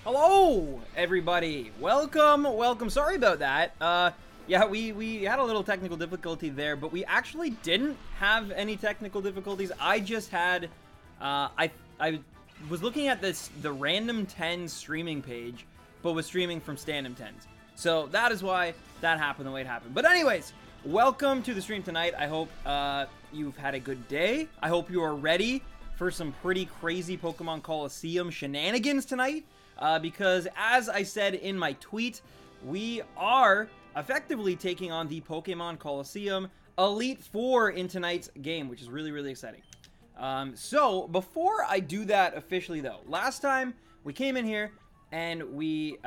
Hello, everybody. Welcome. Sorry about that. Yeah, we had a little technical difficulty there, but we actually didn't have any technical difficulties. I just had, I was looking at the random 10 streaming page, but was streaming from Snagem 10s. So that is why that happened the way it happened. But anyways, welcome to the stream tonight. I hope you've had a good day. I hope you are ready for some pretty crazy Pokemon Colosseum shenanigans tonight. Because as I said in my tweet, we are effectively taking on the Pokemon Colosseum Elite Four in tonight's game, which is really, really exciting. So before I do that officially though, last time we came in here and we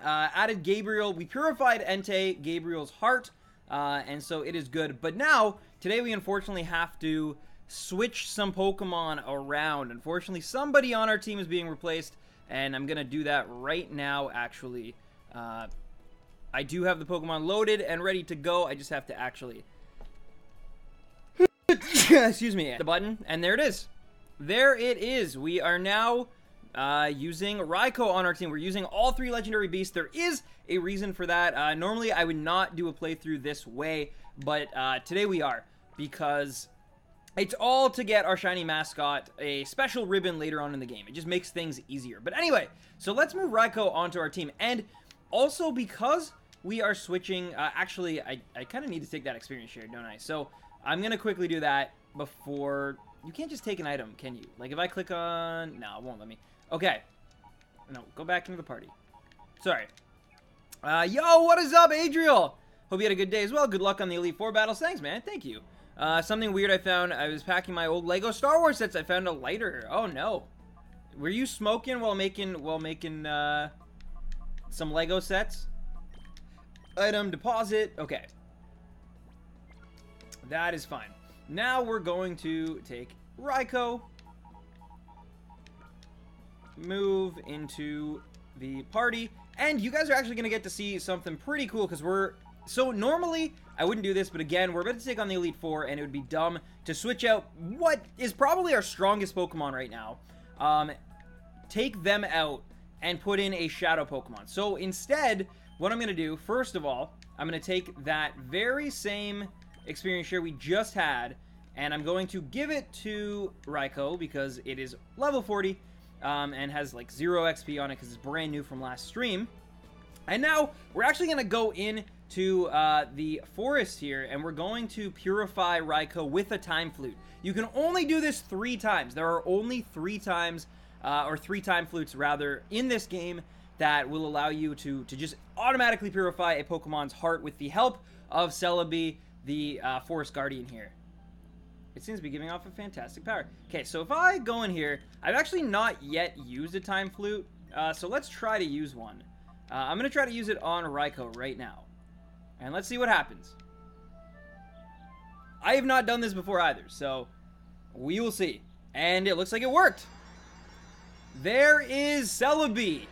added Gabriel, we purified Entei, Gabriel's heart, and so it is good. But now, today we unfortunately have to switch some Pokemon around. Unfortunately, somebody on our team is being replaced, and I'm gonna do that right now, actually. I do have the Pokemon loaded and ready to go. I just have to actually excuse me, the button, and there it is. There it is. We are now using Raikou on our team. We're using all 3 legendary beasts. There is a reason for that. Normally I would not do a playthrough this way, but today we are, because it's all to get our shiny mascot a special ribbon later on in the game. It just makes things easier. But anyway, so let's move Raikou onto our team. And also because we are switching, actually, I kind of need to take that experience share, don't I? So I'm going to quickly do that before. You can't just take an item, can you? Like if I click on, no, it won't let me. Okay. No, go back into the party. Sorry. Yo, what is up, Adriel? Hope you had a good day as well. Good luck on the Elite Four battles. Thanks, man. Thank you. Something weird I found. I was packing my old Lego Star Wars sets. I found a lighter. Oh no. Were you smoking while making some Lego sets? Item deposit. Okay. That is fine. Now we're going to take Raikou. Move into the party. And you guys are actually going to get to see something pretty cool, because so normally I wouldn't do this, but again, we're about to take on the Elite Four, and it would be dumb to switch out what is probably our strongest Pokemon right now. Take them out and put in a Shadow Pokemon. So instead, what I'm going to do, first of all, I'm going to take that very same experience share we just had, and I'm going to give it to Raikou because it is level 40 and has like 0 XP on it because it's brand new from last stream. And now we're actually going to go in to the forest here, and we're going to purify Raikou with a Time Flute. You can only do this 3 times. There are only 3 times, or 3 Time Flutes rather, in this game that will allow you to just automatically purify a Pokemon's heart with the help of Celebi, the Forest Guardian here. It seems to be giving off a fantastic power. Okay, so if I go in here, I've actually not yet used a Time Flute, so let's try to use one. I'm going to try to use it on Raikou right now. And let's see what happens. I have not done this before either, so we will see. And it looks like it worked. There is Celebi.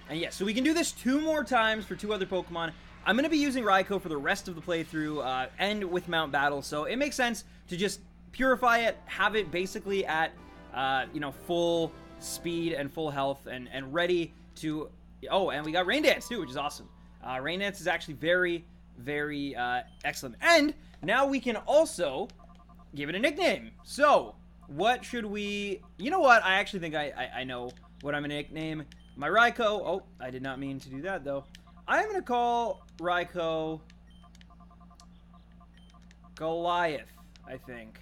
And yes, so we can do this 2 more times for 2 other Pokemon. I'm going to be using Raikou for the rest of the playthrough and with Mount Battle, so it makes sense to just purify it, have it basically at, you know, full speed and full health and ready to... Oh, and we got Rain Dance too, which is awesome. Rain Dance is actually very, very excellent. And now we can also give it a nickname. So, what should we... You know what? I actually think I know what I'm going to nickname my Raikou. Oh, I did not mean to do that, though. I'm going to call Raikou Goliath, I think.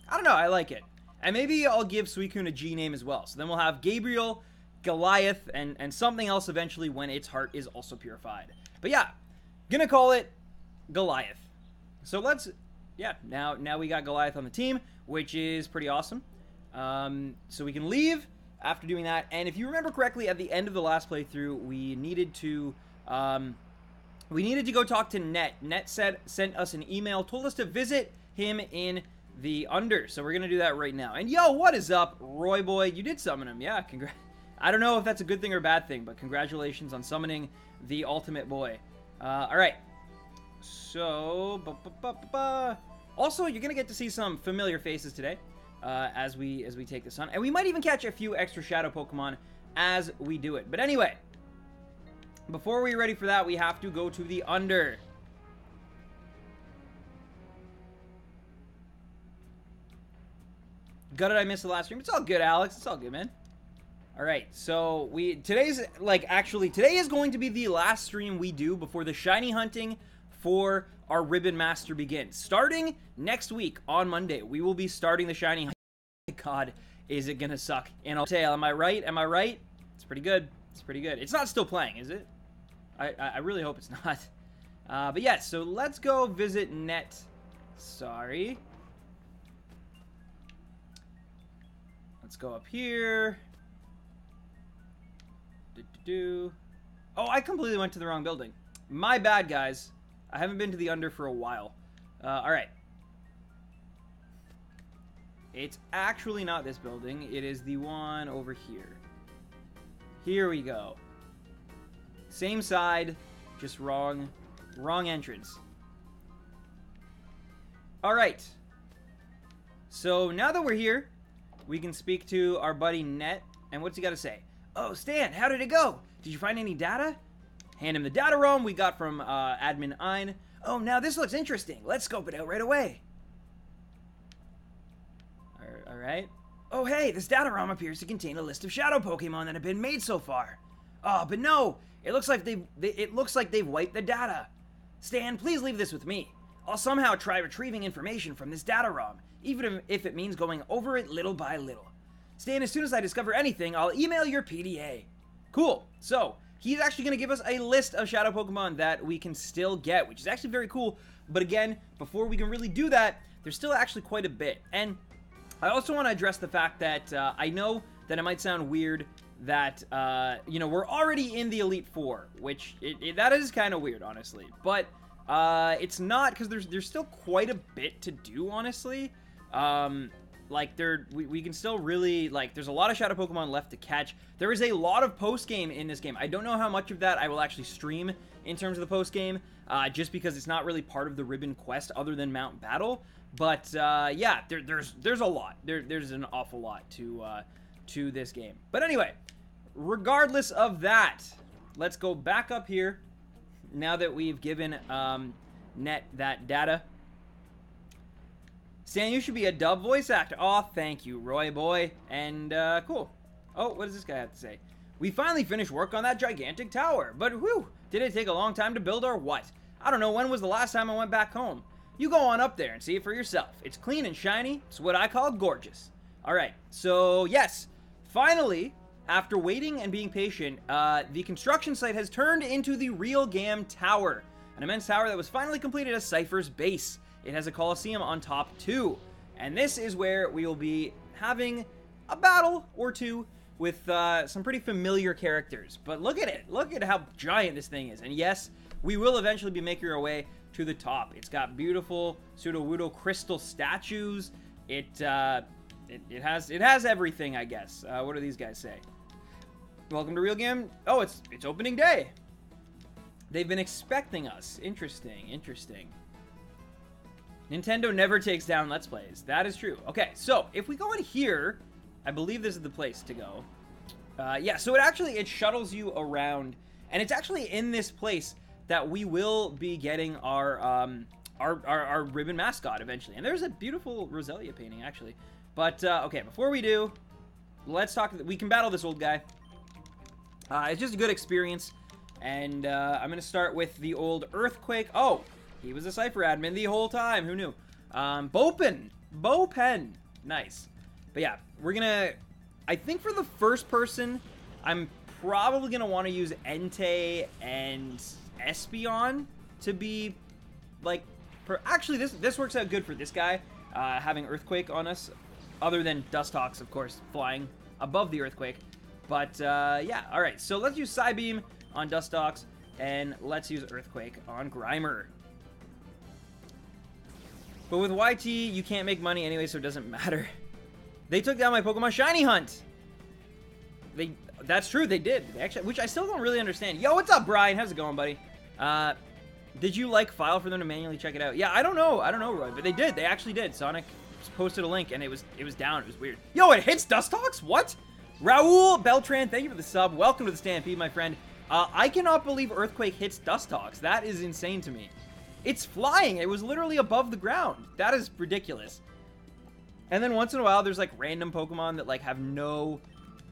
I don't know. I like it. And maybe I'll give Suicune a G name as well. So then we'll have Gabriel, Goliath, and something else eventually when its heart is also purified. But yeah, gonna call it Goliath. So let's, yeah, now we got Goliath on the team, which is pretty awesome. So we can leave after doing that. And if you remember correctly, at the end of the last playthrough, we needed to go talk to Net. Net sent us an email, told us to visit him in the Under. So we're gonna do that right now. And yo, what is up, Roy Boy? You did summon him, yeah, congrats. I don't know if that's a good thing or a bad thing, but congratulations on summoning the ultimate boy. Alright. So, also, you're going to get to see some familiar faces today. as we take this on. And we might even catch a few extra shadow Pokemon as we do it. But anyway, before we're ready for that, we have to go to the under. Gutted I missed the last stream. It's all good, Alex. It's all good, man. All right, so today is going to be the last stream we do before the shiny hunting for our Ribbon Master begins. Starting next week on Monday, we will be starting the shiny hunting. Oh my God, is it gonna suck? And I'll tell, am I right? Am I right? It's pretty good. It's pretty good. It's not still playing, is it? I really hope it's not. But yeah, so let's go visit Net. Sorry. Let's go up here. Oh, I completely went to the wrong building. My bad, guys. I haven't been to the under for a while. Alright. It's actually not this building. It is the one over here. Here we go. Same side, just wrong entrance. Alright. So now that we're here, we can speak to our buddy Net. And what's he got to say? Oh, Stan, how did it go? Did you find any data? Hand him the data ROM we got from Admin Ein. Oh, now this looks interesting. Let's scope it out right away. Alright. Oh, hey, this data ROM appears to contain a list of shadow Pokemon that have been made so far. Oh, but no, it looks like they've wiped the data. Stan, please leave this with me. I'll somehow try retrieving information from this data ROM, even if it means going over it little by little. Stan, as soon as I discover anything, I'll email your PDA. Cool. So, he's actually going to give us a list of shadow Pokemon that we can still get, which is actually very cool. But again, before we can really do that, there's still actually quite a bit. And I also want to address the fact that I know that it might sound weird that, you know, we're already in the Elite Four, which that is kind of weird, honestly. But it's not, because there's still quite a bit to do, honestly. Like, we can still really, like, there's a lot of shadow Pokemon left to catch. There is a lot of post-game in this game. I don't know how much of that I will actually stream in terms of the post-game, just because it's not really part of the Ribbon quest other than Mount Battle. But, yeah, there's a lot. There's an awful lot to this game. But anyway, regardless of that, let's go back up here now that we've given Net that data. Stan, you should be a dub voice actor. Aw, thank you, Roy boy. And, cool. Oh, what does this guy have to say? We finally finished work on that gigantic tower, but whew, did it take a long time to build or what? I don't know, when was the last time I went back home? You go on up there and see it for yourself. It's clean and shiny. It's what I call gorgeous. Alright, so yes, finally, after waiting and being patient, the construction site has turned into the real game tower. An immense tower that was finally completed as Cypher's base. It has a Colosseum on top too. And this is where we will be having a battle or two with some pretty familiar characters. But look at it. Look at how giant this thing is. And yes, we will eventually be making our way to the top. It's got beautiful Sudowoodo crystal statues. It has everything, I guess. What do these guys say? Welcome to Real Game. Oh, it's opening day. They've been expecting us. Interesting, interesting. Nintendo never takes down Let's Plays. That is true. Okay, so if we go in here, I believe this is the place to go. Yeah, so it shuttles you around, and it's actually in this place that we will be getting our ribbon mascot eventually. And there's a beautiful Roselia painting, actually. But, okay, before we do, let's talk. We can battle this old guy. It's just a good experience. And I'm going to start with the old Earthquake. Oh, he was a Cypher admin the whole time. Who knew? Bopen. Nice. But yeah, we're going to... I think for the first person, I'm probably going to want to use Entei and Espeon to be, like... Actually, this works out good for this guy, having Earthquake on us. Other than Dustox, of course, flying above the Earthquake. But, yeah, alright. So let's use Psybeam on Dustox, and let's use Earthquake on Grimer. But with YT, you can't make money anyway, so it doesn't matter. They took down my Pokemon Shiny Hunt! That's true, they did. They actually, which I still don't really understand. Yo, what's up, Brian? How's it going, buddy? Did you, like, file for them to manually check it out? Yeah, I don't know, Roy, but they did. They actually did. Sonic posted a link, and it was down. It was weird. Yo, it hits Dustox? What? Raul Beltran, thank you for the sub. Welcome to the Stampede, my friend. I cannot believe Earthquake hits Dustox. That is insane to me. It's flying. It was literally above the ground. That is ridiculous. And then once in a while, there's, like, random Pokemon that, like, have no...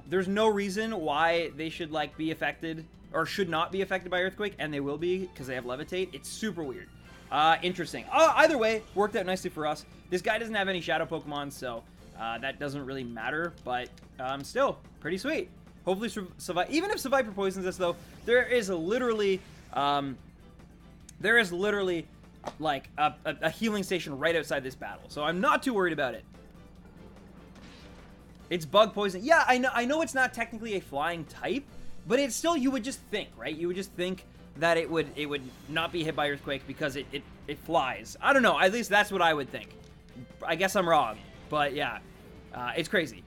There's no reason why they should, like, be affected, or should not be affected by Earthquake, and they will be, because they have Levitate. It's super weird. Interesting. Either way, worked out nicely for us. This guy doesn't have any Shadow Pokemon, so that doesn't really matter, but still, pretty sweet. Hopefully survive. Even if Survivor poisons us, though, there is literally, like, a healing station right outside this battle, so I'm not too worried about it. It's bug poison. Yeah, I know it's not technically a flying type, but it's still, you would just think, right? You would just think that it would not be hit by Earthquake because it flies. I don't know. At least that's what I would think. I guess I'm wrong, but yeah, it's crazy.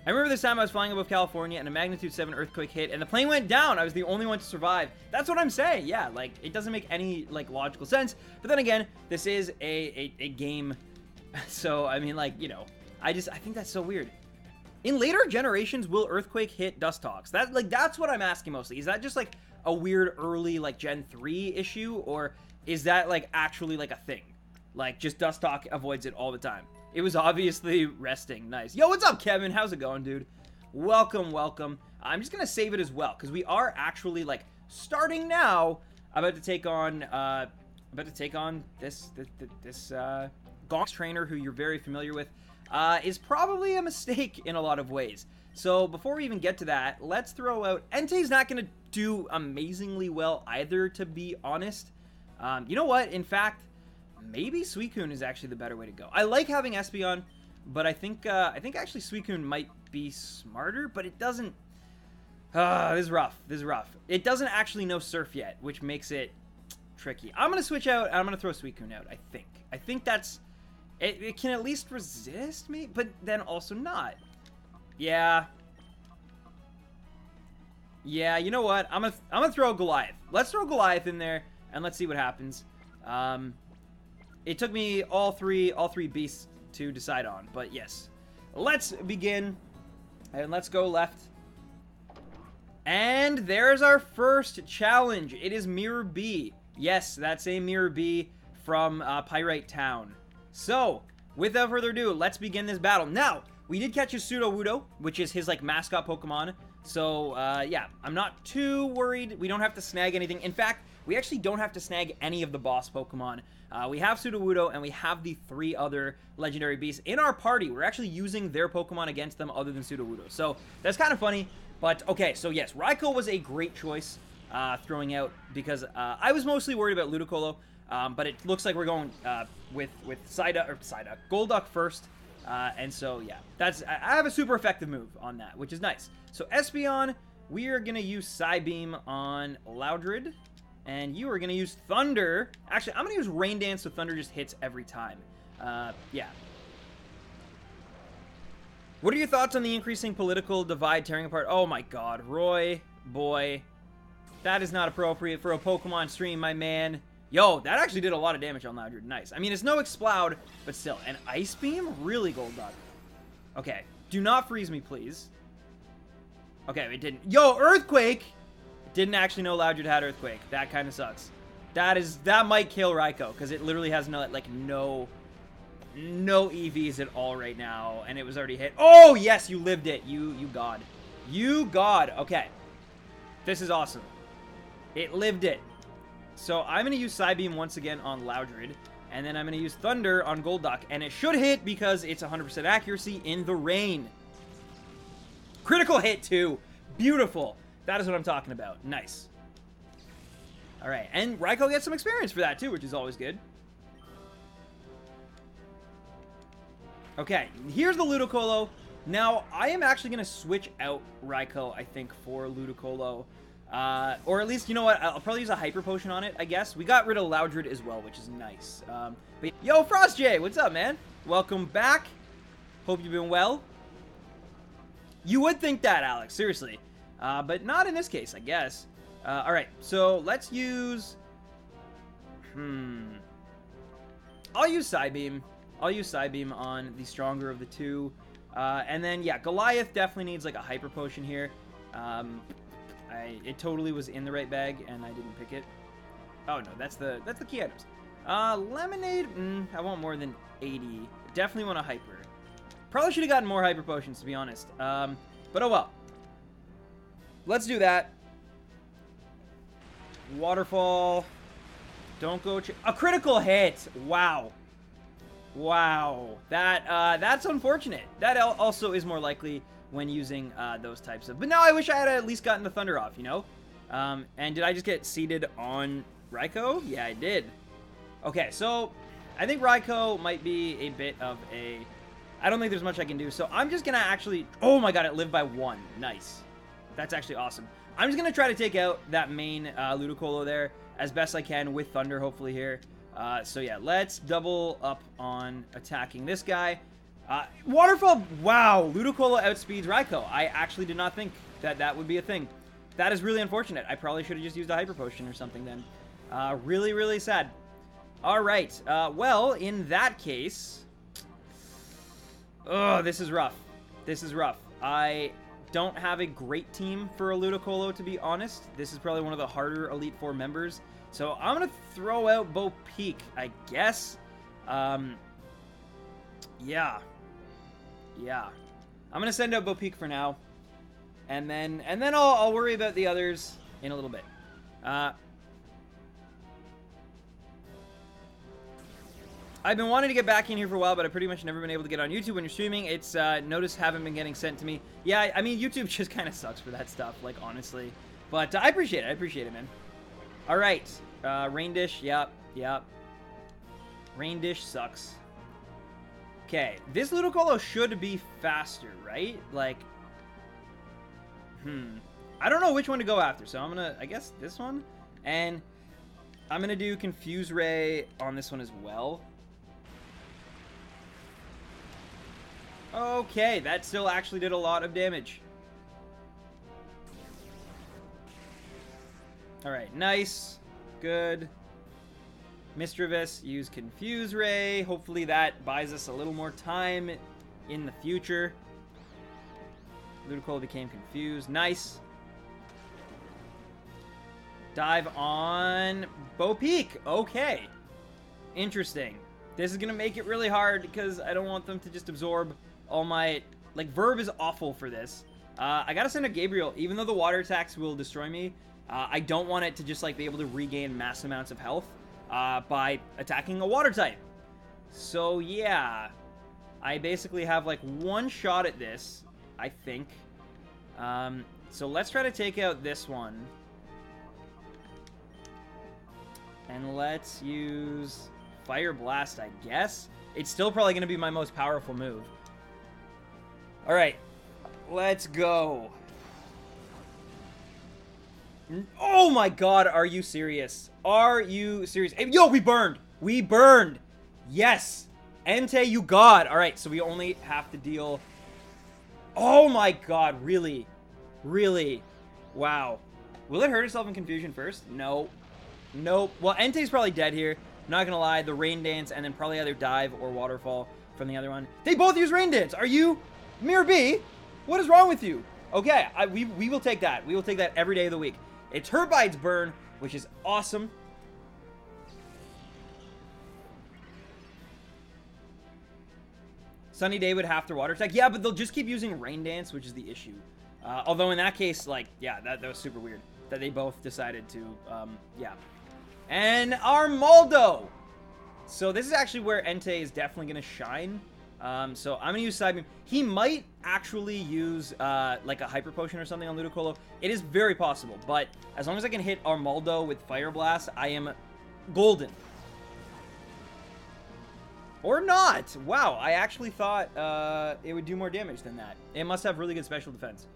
I remember this time I was flying above California and a magnitude 7 earthquake hit and the plane went down. I was the only one to survive. That's what I'm saying. Yeah, like, it doesn't make any, like, logical sense. But then again, this is a game. So, I mean, like, you know, I think that's so weird. In later generations, will Earthquake hit Dustox? That's what I'm asking mostly. Is that just, like, a weird early, like, Gen 3 issue? Or is that, like, actually, like, a thing? Like, just Dustox avoids it all the time. It was obviously resting. Nice. Yo, what's up, Kevin? How's it going, dude? Welcome, welcome. I'm just gonna save it as well, because we are actually, like, starting now, about to take on this Gonks trainer who you're very familiar with, is probably a mistake in a lot of ways. So, before we even get to that, let's throw out... Entei's not gonna do amazingly well either, to be honest. You know what? In fact... maybe Suicune is actually the better way to go. I like having Espeon, but I think actually Suicune might be smarter, but it doesn't... this is rough. This is rough. It doesn't actually know Surf yet, which makes it tricky. I'm going to switch out, and I'm going to throw Suicune out, I think. I think that's... It can at least resist me, but then also not. Yeah. Yeah, you know what? I'm gonna throw Goliath. Let's throw Goliath in there, and let's see what happens. It took me all three beasts to decide on, but yes. Let's begin, and let's go left. And there's our first challenge. It is Mirror B. Yes, that's a Mirror B from Pyrite Town. So, without further ado, let's begin this battle. Now, we did catch a Sudowoodo, which is his, like, mascot Pokemon. So, yeah, I'm not too worried. We don't have to snag anything. In fact, we actually don't have to snag any of the boss Pokemon. We have Sudowoodo, and we have the 3 other legendary beasts in our party. We're actually using their Pokemon against them other than Sudowoodo. So, that's kind of funny. But, okay, so yes, Raikou was a great choice throwing out because I was mostly worried about Ludicolo. But it looks like we're going with Golduck first. And so, yeah, I have a super effective move on that, which is nice. So, Espeon, we are going to use Psybeam on Loudred. And you are going to use Thunder. Actually, I'm going to use Rain Dance so Thunder just hits every time. Yeah. What are your thoughts on the increasing political divide tearing apart? Oh my god, Roy, boy. That is not appropriate for a Pokemon stream, my man. Yo, that actually did a lot of damage on Loudred. Nice. I mean, it's no Exploud, but still. And Ice Beam? Really, Golduck. Okay. Do not freeze me, please. Okay, it didn't. Yo, Earthquake! Didn't actually know Loudred had Earthquake. That kind of sucks. That might kill Raikou, because it literally has no EVs at all right now, and it was already hit. Oh, yes, you lived it. You god. You god. Okay. This is awesome. It lived it. So I'm going to use Psybeam once again on Loudred, and then I'm going to use Thunder on Golduck, and it should hit because it's 100% accuracy in the rain. Critical hit, too. Beautiful. That is what I'm talking about. Nice. All right, and Raikou gets some experience for that, too, which is always good. Okay, here's the Ludicolo. Now, I am actually going to switch out Raikou, I think, for Ludicolo. Or at least, you know what, I'll probably use a Hyper Potion on it, I guess. We got rid of Loudred as well, which is nice. But yo, Frost J, what's up, man? Welcome back. Hope you've been well. You would think that, Alex, seriously. But not in this case, I guess. Alright, so let's use... I'll use Psybeam. I'll use Psybeam on the stronger of the two. And then, yeah, Goliath definitely needs, like, a Hyper Potion here. It totally was in the right bag, and I didn't pick it. Oh, no, that's the key items. Lemonade, I want more than 80. Definitely want a Hyper. Probably should have gotten more Hyper Potions, to be honest. But oh well. Let's do that. Waterfall. Don't go... A critical hit! Wow. Wow. That's unfortunate. That also is more likely when using those types of... But now I wish I had at least gotten the Thunder off, you know? And did I just get seated on Raikou? Yeah, I did. Okay, so I think Raikou might be a bit of a... I don't think there's much I can do, so I'm just going to actually... Oh my god, it lived by 1. Nice. That's actually awesome. I'm just going to try to take out that main Ludicolo there as best I can with Thunder, hopefully, here. So yeah, let's double up on attacking this guy. Waterfall, wow, Ludicolo outspeeds Raikou. I actually did not think that that would be a thing. That is really unfortunate. I probably should have just used a Hyper Potion or something then. Really, really sad. All right, well, in that case... Oh, this is rough. This is rough. I don't have a great team for a Ludicolo, to be honest. This is probably one of the harder Elite Four members. So I'm going to throw out Bo Peep, I guess. Yeah. Yeah. I'm going to send out Bo Peep for now. And then I'll worry about the others in a little bit. I've been wanting to get back in here for a while, but I've pretty much never been able to get on YouTube when you're streaming. It's, notice haven't been getting sent to me. Yeah, I mean, YouTube just kind of sucks for that stuff, like, honestly. But I appreciate it. I appreciate it, man. All right. Rain Dish. Yep. Rain Dish sucks. Okay. This Ludicolo should be faster, right? Like, I don't know which one to go after, so I'm going to, I guess, this one. And I'm going to do Confuse Ray on this one as well. Okay, that still actually did a lot of damage. Alright, nice. Good. Mischievous, use Confuse Ray. Hopefully that buys us a little more time in the future. Ludicolo became confused. Nice. Dive on Bo Peep. Okay. Interesting. This is going to make it really hard because I don't want them to just absorb all my... Like, Verb is awful for this. I gotta send a Gabriel. Even though the water attacks will destroy me, I don't want it to just, like, be able to regain mass amounts of health by attacking a water type. So, yeah. I basically have, like, one shot at this, I think. So let's try to take out this one. And let's use Fire Blast, I guess. It's still probably going to be my most powerful move. Alright, let's go. Oh my god, are you serious? Are you serious? Hey, yo, we burned! We burned! Yes! Entei, you god! Alright, so we only have to deal... Oh my god, really? Really? Wow. Will it hurt itself in confusion first? No. Nope. Well, Entei's probably dead here. Not gonna lie, the Rain Dance, and then probably either Dive or Waterfall from the other one. They both use Rain Dance! Are you... Mirror B? What is wrong with you? Okay, we will take that. We will take that every day of the week. It's hurt by its burn, which is awesome. Sunny Day would have to water attack. Yeah, but they'll just keep using Rain Dance, which is the issue. Although in that case, like, yeah, that was super weird. That they both decided to, yeah. And Armaldo! So this is actually where Entei is definitely going to shine. So I'm going to use Psybeam. He might actually use, like, a Hyper Potion or something on Ludicolo. It is very possible, but as long as I can hit Armaldo with Fire Blast, I am golden. Or not! Wow, I actually thought, it would do more damage than that. It must have really good special defense.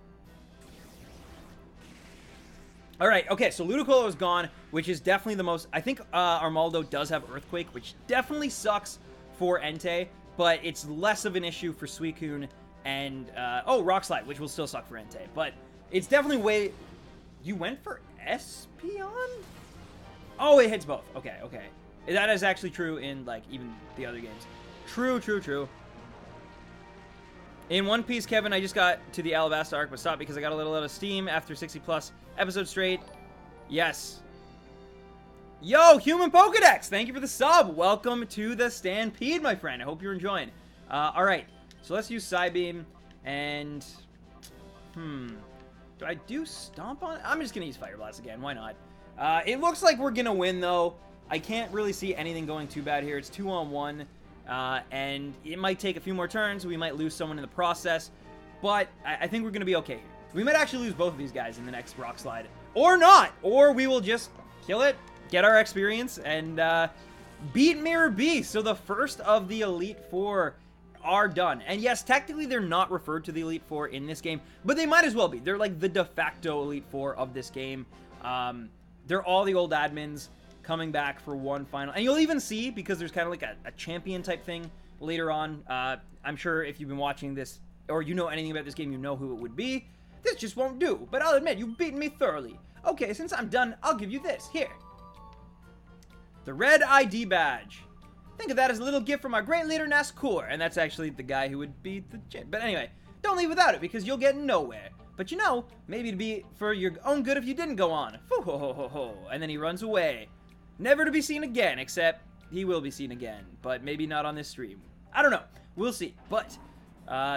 Alright, okay, so Ludicolo is gone, which is definitely the most... I think Armaldo does have Earthquake, which definitely sucks for Entei, but it's less of an issue for Suicune and... oh, Rock Slide, which will still suck for Entei, but it's definitely way... You went for Espeon? Oh, it hits both. Okay, okay. That is actually true in, like, even the other games. True, true, true. In One Piece, Kevin, I just got to the Alabasta arc, but stopped because I got a little out of steam after 60+ episodes straight. Yes. Yo, Human Pokedex! Thank you for the sub. Welcome to the Stampede, my friend. I hope you're enjoying. Alright, so let's use Psybeam, and... Do I do Stomp on it? I'm just going to use Fire Blast again. Why not? It looks like we're going to win, though. I can't really see anything going too bad here. It's 2-on-1. And it might take a few more turns. We might lose someone in the process. But I think we're going to be okay here. We might actually lose both of these guys in the next Rock Slide. Or not! Or we will just kill it, get our experience, and beat Mirror Beast. So the first of the Elite Four are done. And yes, technically they're not referred to the Elite Four in this game, but they might as well be. They're like the de facto Elite Four of this game. They're all the old admins coming back for one final. And you'll even see, because there's kind of like a champion type thing later on. I'm sure if you've been watching this, or you know anything about this game, you know who it would be. This just won't do, but I'll admit, you've beaten me thoroughly. Okay, since I'm done, I'll give you this. Here. The Red ID Badge. Think of that as a little gift from our great leader, Naskur. And that's actually the guy who would beat the champ. But anyway, don't leave without it, because you'll get nowhere. But you know, maybe it'd be for your own good if you didn't go on. Foo ho ho ho ho. And then he runs away. Never to be seen again, except he will be seen again. But maybe not on this stream. I don't know. We'll see. But,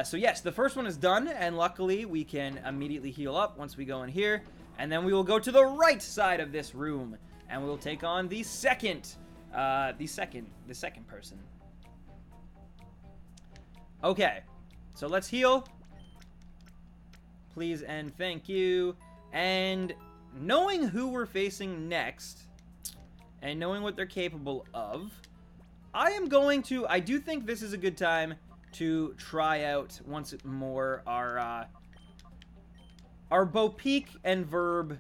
so yes, the first one is done. And luckily, we can immediately heal up once we go in here. And then we will go to the right side of this room. And we'll take on the second person. Okay, so let's heal. Please and thank you. And knowing who we're facing next, and knowing what they're capable of, I do think this is a good time to try out once more our Bopeek and Verb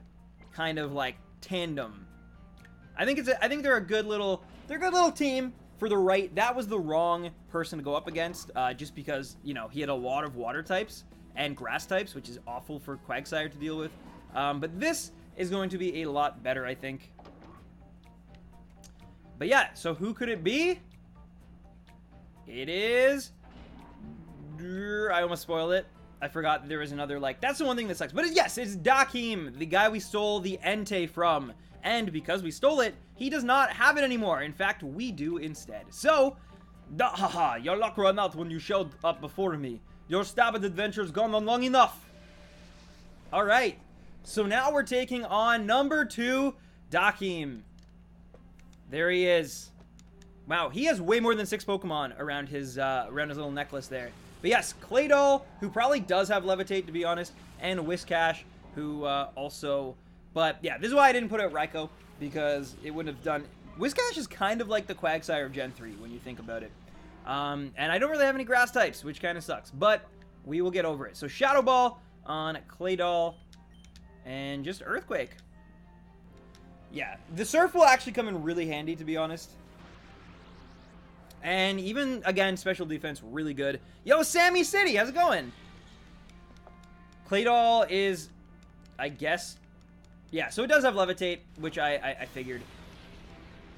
kind of like tandem. I think they're a good little team for the right. That was the wrong person to go up against, just because, you know, he had a lot of water types and grass types, which is awful for Quagsire to deal with. But this is going to be a lot better, I think. But yeah, so who could it be? It is... I almost spoiled it. I forgot that there was another, like... That's the one thing that sucks. But yes, it's Dakim, the guy we stole the Entei from. And because we stole it, he does not have it anymore. In fact, we do instead. So, haha, your luck ran out when you showed up before me. Your stab at adventure's gone on long enough. Alright, so now we're taking on number 2, Dakim. There he is. Wow, he has way more than 6 Pokemon around his little necklace there. But yes, Claydol, who probably does have Levitate, to be honest, and Whiscash, who also... But yeah, this is why I didn't put out Raikou, because it wouldn't have done... Whiscash is kind of like the Quagsire of Gen 3 when you think about it. And I don't really have any grass types, which kind of sucks, but we will get over it. So Shadow Ball on Claydol, and just Earthquake. Yeah, the Surf will actually come in really handy, to be honest. And even, again, special defense, really good. Yo, Sammy City, how's it going? Claydol is, I guess... Yeah, so it does have Levitate, which I figured.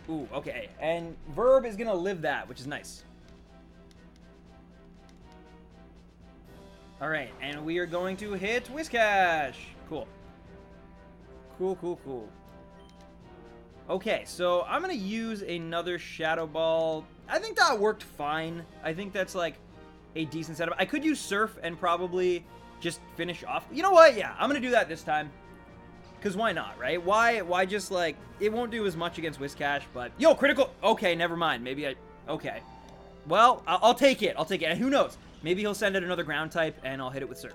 Ooh, okay. And Verb is going to live that, which is nice. Alright, and we are going to hit Whiscash. Cool. Cool, cool, cool. Okay, so I'm going to use another Shadow Ball. I think that worked fine. I think that's like a decent setup. I could use Surf and probably just finish off. You know what? Yeah, I'm going to do that this time. Because why not, right? Why just, like, it won't do as much against Whiscash, but... Yo, critical! Okay, never mind. Maybe okay. Well, I'll take it. I'll take it. And who knows? Maybe he'll send out another ground type, and I'll hit it with Surf.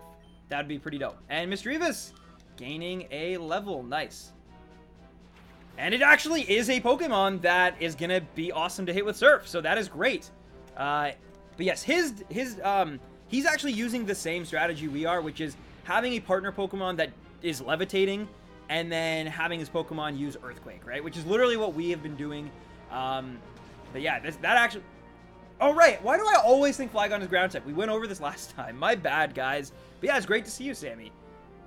That'd be pretty dope. And Misdreavus gaining a level. Nice. And it actually is a Pokemon that is going to be awesome to hit with Surf, so that is great. But yes, he's actually using the same strategy we are, which is having a partner Pokemon that is levitating, and then having his Pokemon use Earthquake, right? Which is literally what we have been doing. But yeah, that actually... Oh, right. Why do I always think Flygon is ground type? We went over this last time. My bad, guys. But yeah, it's great to see you, Sammy.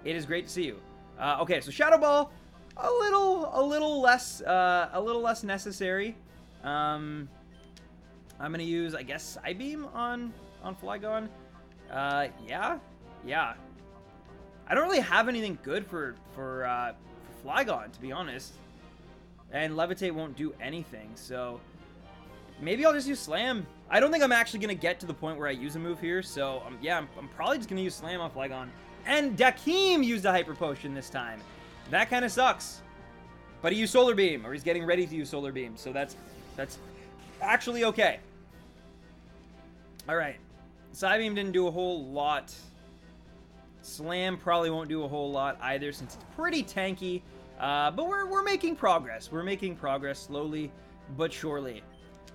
It is great to see you. Okay, so Shadow Ball, a little less necessary. I'm going to use, I guess, Psybeam on Flygon. Yeah. I don't really have anything good for Flygon, to be honest. And Levitate won't do anything, so maybe I'll just use Slam. I don't think I'm actually going to get to the point where I use a move here, so yeah, I'm probably just going to use Slam on Flygon. And Dakeem used a Hyper Potion this time. That kind of sucks. But he used Solar Beam, or he's getting ready to use Solar Beam, so that's actually okay. Alright. Psybeam didn't do a whole lot. Slam probably won't do a whole lot either, since it's pretty tanky. But we're making progress. We're making progress slowly but surely.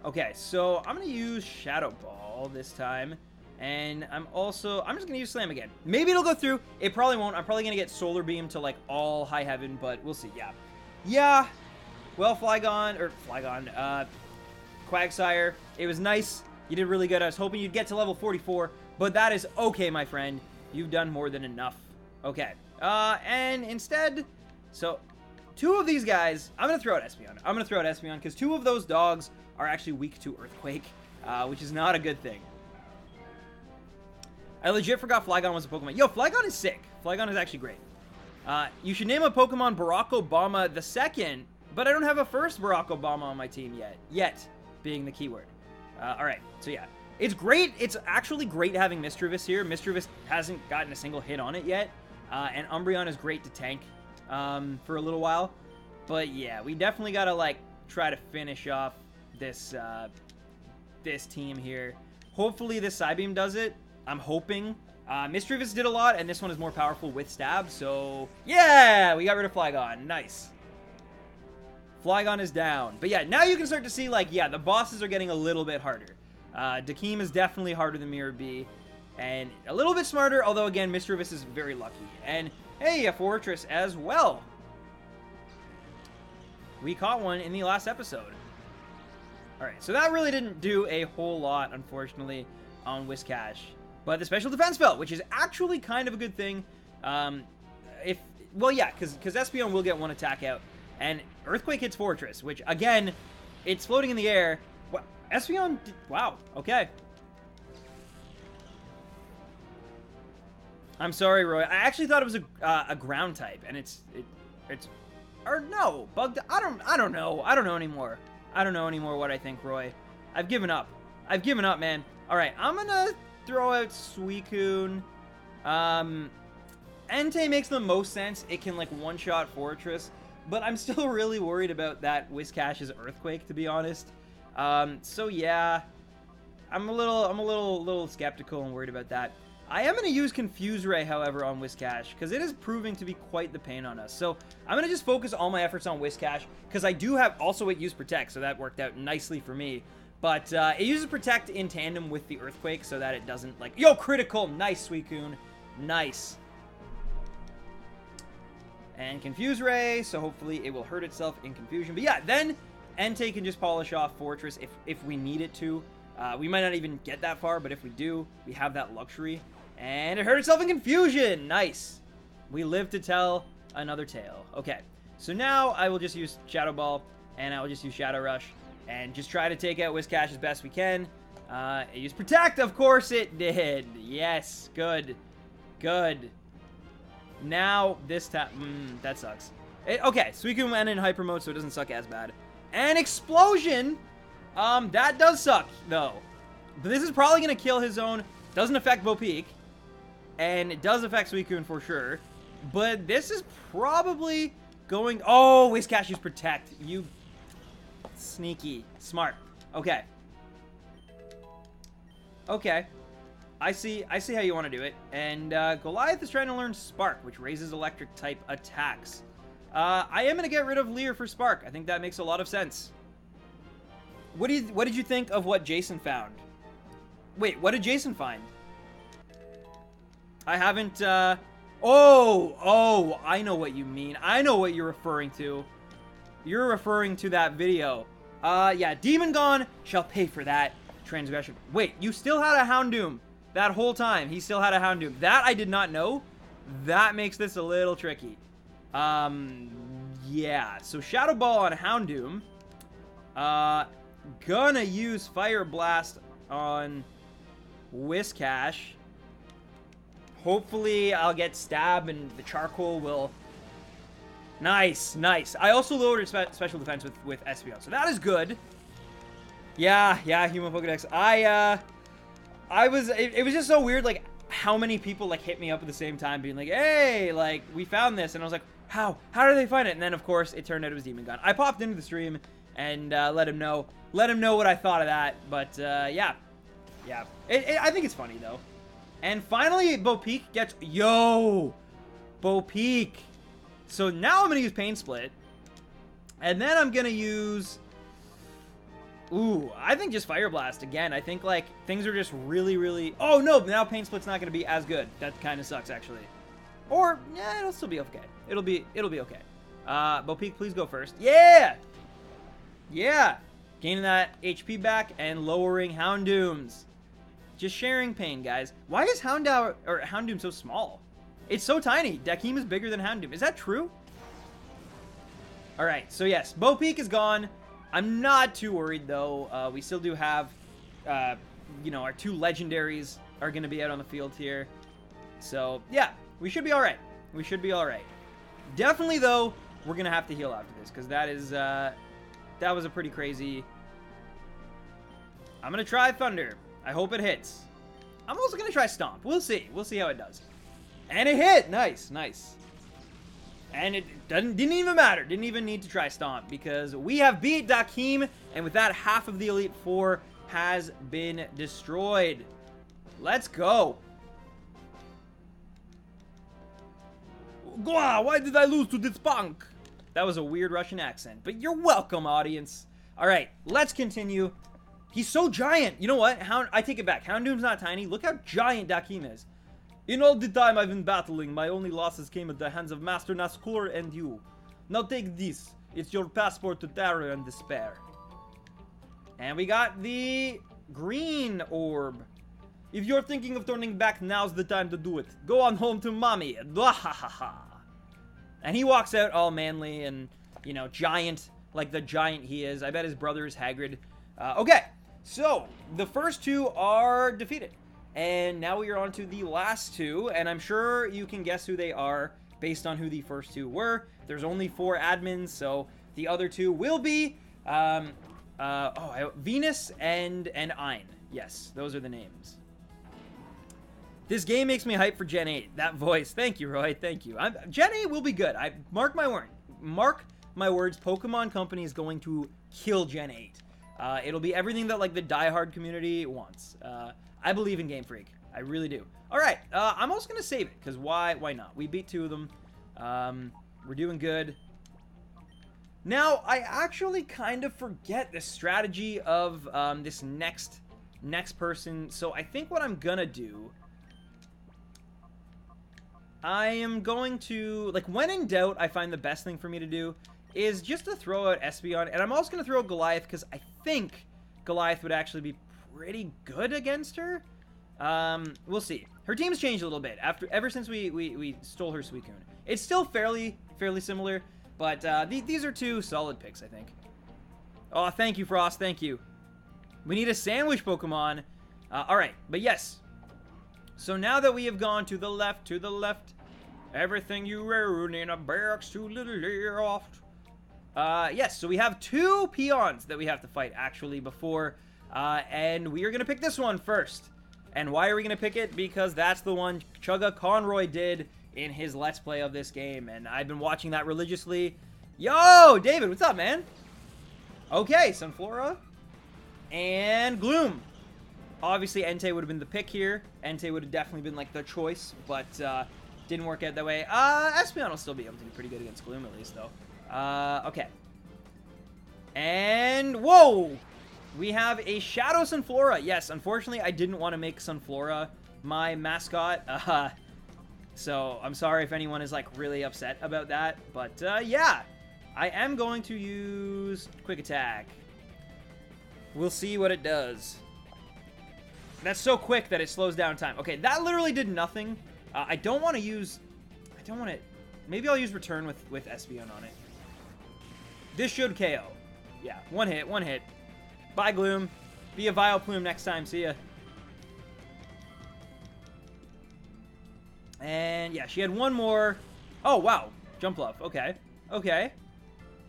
Okay, so I'm going to use Shadow Ball this time. And I'm just going to use Slam again. Maybe it'll go through. It probably won't. I'm probably going to get Solar Beam to, like, all High Heaven, but we'll see. Yeah. Yeah. Well, Quagsire, it was nice. You did really good. I was hoping you'd get to level 44, but that is okay, my friend. You've done more than enough. Okay. And instead, so 2 of these guys, I'm going to throw out Espeon. Because 2 of those dogs are actually weak to Earthquake, which is not a good thing. I legit forgot Flygon was a Pokemon. Yo, Flygon is sick. Flygon is actually great. You should name a Pokemon Barack Obama II, but I don't have a first Barack Obama on my team yet. Yet, being the keyword. Alright, so yeah. It's great. It's actually great having Misdreavus here. Misdreavus hasn't gotten a single hit on it yet. And Umbreon is great to tank for a little while. But yeah, we definitely gotta, like, try to finish off this, this team here. Hopefully this Psybeam does it. I'm hoping. Misdreavus did a lot, and this one is more powerful with Stab, so yeah, we got rid of Flygon. Nice. Flygon is down. But yeah, now you can start to see, like, yeah, the bosses are getting a little bit harder. Dakeem is definitely harder than Mirror B, and a little bit smarter, although, again, Misdreavus is very lucky. And, hey, a Fortress as well. We caught one in the last episode. Alright, so that really didn't do a whole lot, unfortunately, on Whiscash. But the special defense belt, which is actually kind of a good thing. Well, yeah, because Espeon will get 1 attack out. And Earthquake hits Fortress, which, again, it's floating in the air. What? Espeon? Wow, okay. I'm sorry, Roy. I actually thought it was a ground type, and it's or no, bugged. I don't know. I don't know anymore. I don't know anymore what I think, Roy. I've given up. I've given up, man. All right, I'm gonna throw out Suicune. Entei makes the most sense. It can, like, one-shot Fortress, but I'm still really worried about that Whiscash's Earthquake, to be honest. So yeah, I'm a little skeptical and worried about that. I am going to use Confuse Ray, however, on Whiscash, because it is proving to be quite the pain on us. So I'm going to just focus all my efforts on Whiscash, because I do have also it used Protect, so that worked out nicely for me. But it uses Protect in tandem with the Earthquake so that it doesn't, like... Yo, critical! Nice, Suicune. Nice. And Confuse Ray, so hopefully it will hurt itself in confusion. But yeah, then Entei can just polish off Fortress if we need it to. We might not even get that far, but if we do, we have that luxury. And it hurt itself in confusion! Nice. We live to tell another tale. Okay, so now I will just use Shadow Ball, and I will just use Shadow Rush. And just try to take out Whiscash as best we can. It used Protect, of course it did. Yes, good. Good. Now, this time... that sucks. Okay, Suicune went in Hyper Mode, so it doesn't suck as bad. And Explosion! That does suck, though. But this is probably going to kill his own. Doesn't affect Bopeek. And it does affect Suicune for sure. But this is probably going... Oh, Whiscash used Protect. You... Sneaky. Smart. Okay. Okay. I see how you want to do it. And Goliath is trying to learn Spark, which raises electric type attacks. I am going to get rid of Leer for Spark. I think that makes a lot of sense. What did you think of what Jason found? Wait, what did Jason find? I haven't Oh, I know what you mean. I know what you're referring to. You're referring to that video. Yeah, Demon Gone shall pay for that transgression. Wait, you still had a Houndoom that whole time. He still had a Houndoom. That I did not know. That makes this a little tricky. Yeah, so Shadow Ball on Houndoom. gonna use Fire Blast on Whiscash. Hopefully, I'll get Stab and the Charcoal will... Nice, nice. I also lowered special defense with Espeon, so that is good. Yeah, Human Pokedex. It was just so weird, like, how many people, like, hit me up at the same time being like, hey, like, we found this. And I was like, how? How did they find it? And then, of course, it turned out it was Demon Gun. I popped into the stream and let him know what I thought of that. But, yeah. I think it's funny, though. And finally, Bopeek gets... Yo! Bopeek. So now I'm going to use Pain Split. And then I'm going to use... Ooh, I think just Fire Blast again. I think, like, things are just really, really... Oh, no, now Pain Split's not going to be as good. That kind of sucks, actually. Or, yeah, it'll still be okay. It'll be okay. Bopeek, please go first. Yeah! Yeah! Gaining that HP back and lowering Houndoom's. Just sharing pain, guys. Why is Houndoom so small? It's so tiny. Dakeem is bigger than Houndoom. Is that true? Alright, so yes, Bopeek is gone. I'm not too worried, though. We still do have, you know, our 2 legendaries are going to be out on the field here. So, yeah, we should be all right. We should be all right. Definitely, though, we're going to have to heal after this, because that is, that was a pretty crazy... I'm going to try Thunder. I hope it hits. I'm also going to try Stomp. We'll see. We'll see how it does. And it hit! Nice, nice. And it didn't even matter. Didn't even need to try Stomp because we have beat Dakeem, and with that, half of the Elite Four has been destroyed. Let's go. Gwa, why did I lose to this punk? That was a weird Russian accent, but you're welcome, audience. All right, let's continue. He's so giant. You know what? I take it back. Houndoom's not tiny. Look how giant Dakeem is. In all the time I've been battling, my only losses came at the hands of Master Nazgûl and you. Now take this. It's your passport to terror and despair. And we got the green orb. If you're thinking of turning back, now's the time to do it. Go on home to mommy. And he walks out all manly and, you know, giant, like the giant he is. I bet his brother is Hagrid. Okay, so the first 2 are defeated. And now we are on to the last 2, and I'm sure you can guess who they are based on who the first 2 were. There's only 4 admins, so the other 2 will be Venus and Ein. Yes, those are the names. This game makes me hype for Gen 8. That voice. Thank you, Roy. Thank you. Gen 8 will be good. I mark my word. Mark my words. Pokemon Company is going to kill Gen 8. It'll be everything that, like, the diehard community wants. I believe in Game Freak. I really do. All right. I'm also going to save it, because why not? We beat 2 of them. We're doing good. Now, I actually kind of forget the strategy of this next person. So I think what I'm going to do... I am going to... Like, when in doubt, I find the best thing for me to do is just to throw out Espeon. And I'm also going to throw out Goliath, because I think Goliath would actually be pretty good against her. We'll see. Her team's changed a little bit ever since we stole her Suicune. It's still fairly similar, but these are 2 solid picks, I think. Oh, thank you, Frost. Thank you. We need a sandwich Pokemon. All right, but yes. So now that we have gone to the left, everything you ruin in a barracks to the left. Yes, so we have 2 peons that we have to fight, actually, before... and we are going to pick this one first. And why are we going to pick it? Because that's the one Chugga Conroy did in his Let's Play of this game. And I've been watching that religiously. Yo, David, what's up, man? Okay, Sunflora. And Gloom. Obviously, Entei would have been the pick here. Entei would have definitely been, like, the choice. But, didn't work out that way. Espeon will still be able to do pretty good against Gloom, at least, though. Okay. And, whoa! We have a Shadow Sunflora. Yes, unfortunately, I didn't want to make Sunflora my mascot. So, I'm sorry if anyone is, like, really upset about that. But, yeah. I am going to use Quick Attack. We'll see what it does. That's so quick that it slows down time. Okay, that literally did nothing. I don't want to use... I don't want to... Maybe I'll use Return with Espeon on it. This should KO. Yeah, one hit. Bye, Gloom. Be a Vileplume next time. See ya. And yeah, she had one more. Oh, wow. Jumpluff. Okay. Okay.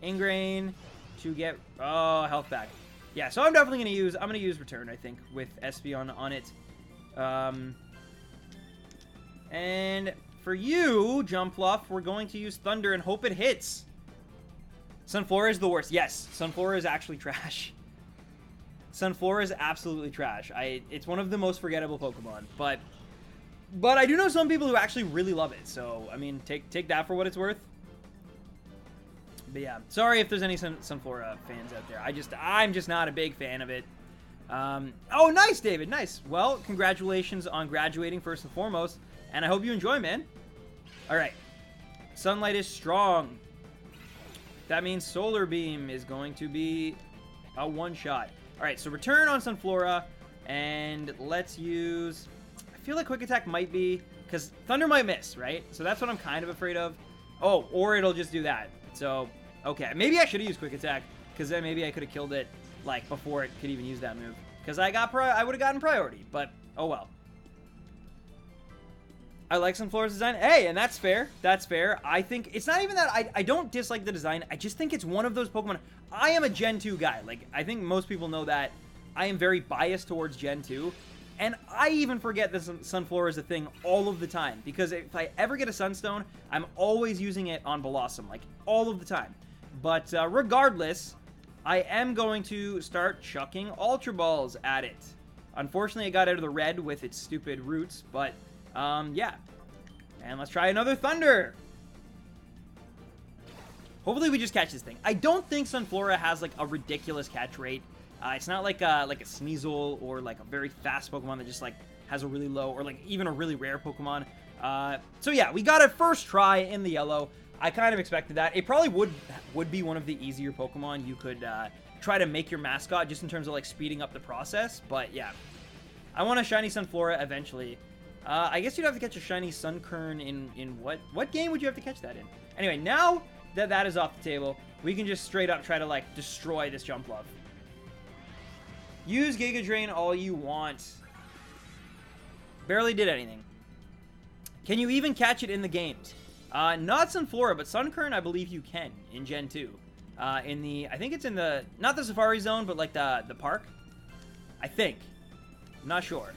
Ingrain to get health back. Yeah, so I'm definitely gonna use Return, I think, with SP on it. And for you, Jumpluff, we're going to use Thunder and hope it hits. Sunflora is the worst. Yes, Sunflora is actually trash. Sunflora is absolutely trash. It's one of the most forgettable Pokemon, but I do know some people who actually really love it. So, I mean, take that for what it's worth. But yeah, sorry if there's any Sunflora fans out there. I'm just not a big fan of it. Oh, nice, David. Nice. Well, congratulations on graduating first and foremost. And I hope you enjoy, man. All right. Sunlight is strong. That means Solar Beam is going to be a one-shot. All right, so Return on Sunflora. And let's use... I feel like Quick Attack might be... Because Thunder might miss, right? So that's what I'm kind of afraid of. Oh, or it'll just do that. So... Okay, maybe I should have used Quick Attack, because then maybe I could have killed it, like, before it could even use that move. Because I would have gotten priority, but oh well. I like Sunflora's design. Hey, and that's fair. That's fair. I think, it's not even that I don't dislike the design. I just think it's one of those Pokemon. I am a Gen 2 guy. Like, I think most people know that I am very biased towards Gen 2. And I even forget that Sunflora is a thing all of the time. Because if I ever get a Sunstone, I'm always using it on Blossom, like, all of the time. But regardless, I am going to start chucking Ultra Balls at it. Unfortunately, it got out of the red with its stupid roots, but yeah. And let's try another Thunder. Hopefully we just catch this thing. I don't think Sunflora has like a ridiculous catch rate. It's not like a Sneasel or like a very fast Pokemon that just like has a really low or like even a really rare Pokemon. So yeah, we got it first try in the yellow. I kind of expected that. It probably would be one of the easier Pokemon you could try to make your mascot, just in terms of like speeding up the process. But yeah, I want a shiny Sunflora eventually. I guess you'd have to catch a shiny Sunkern in what game would you have to catch that in? Anyway, now that that is off the table, we can just straight up try to like destroy this Jumpluff. Use Giga Drain all you want. Barely did anything. Can you even catch it in the games? Not Sunflora, but Sunkern, I believe you can in Gen 2. In the, I think it's in the, not the Safari Zone, but like the park. I think. I'm not sure.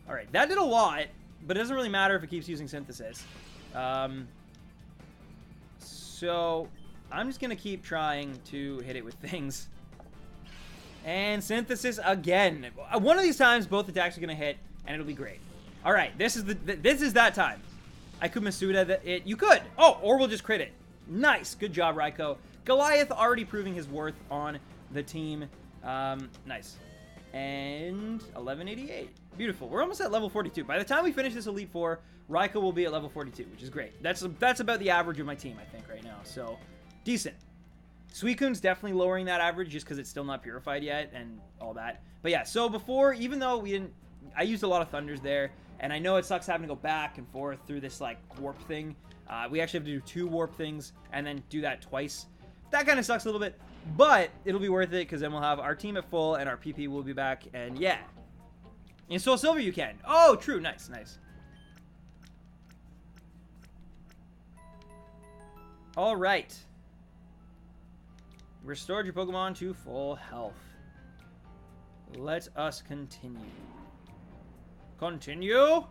Alright, that did a lot, but it doesn't really matter if it keeps using Synthesis. So, I'm just going to keep trying to hit it with things. And Synthesis again. One of these times, both attacks are going to hit, and it'll be great. Alright, this is that time. I could Masuda it. You could. Oh, or we'll just crit it. Nice. Good job, Raikou. Goliath already proving his worth on the team. Nice. And 1188. Beautiful. We're almost at level 42. By the time we finish this Elite Four, Raikou will be at level 42, which is great. That's about the average of my team, I think, right now. So, decent. Suicune's definitely lowering that average just because it's still not purified yet and all that. But yeah, so before, even though we didn't... I used a lot of Thunders there, and I know it sucks having to go back and forth through this, like, warp thing. We actually have to do 2 warp things and then do that twice. That kind of sucks a little bit, but it'll be worth it because then we'll have our team at full and our PP will be back, and yeah. In Soul Silver you can. Oh, true. Nice, nice. All right. Restored your Pokemon to full health. Let us continue. Continue.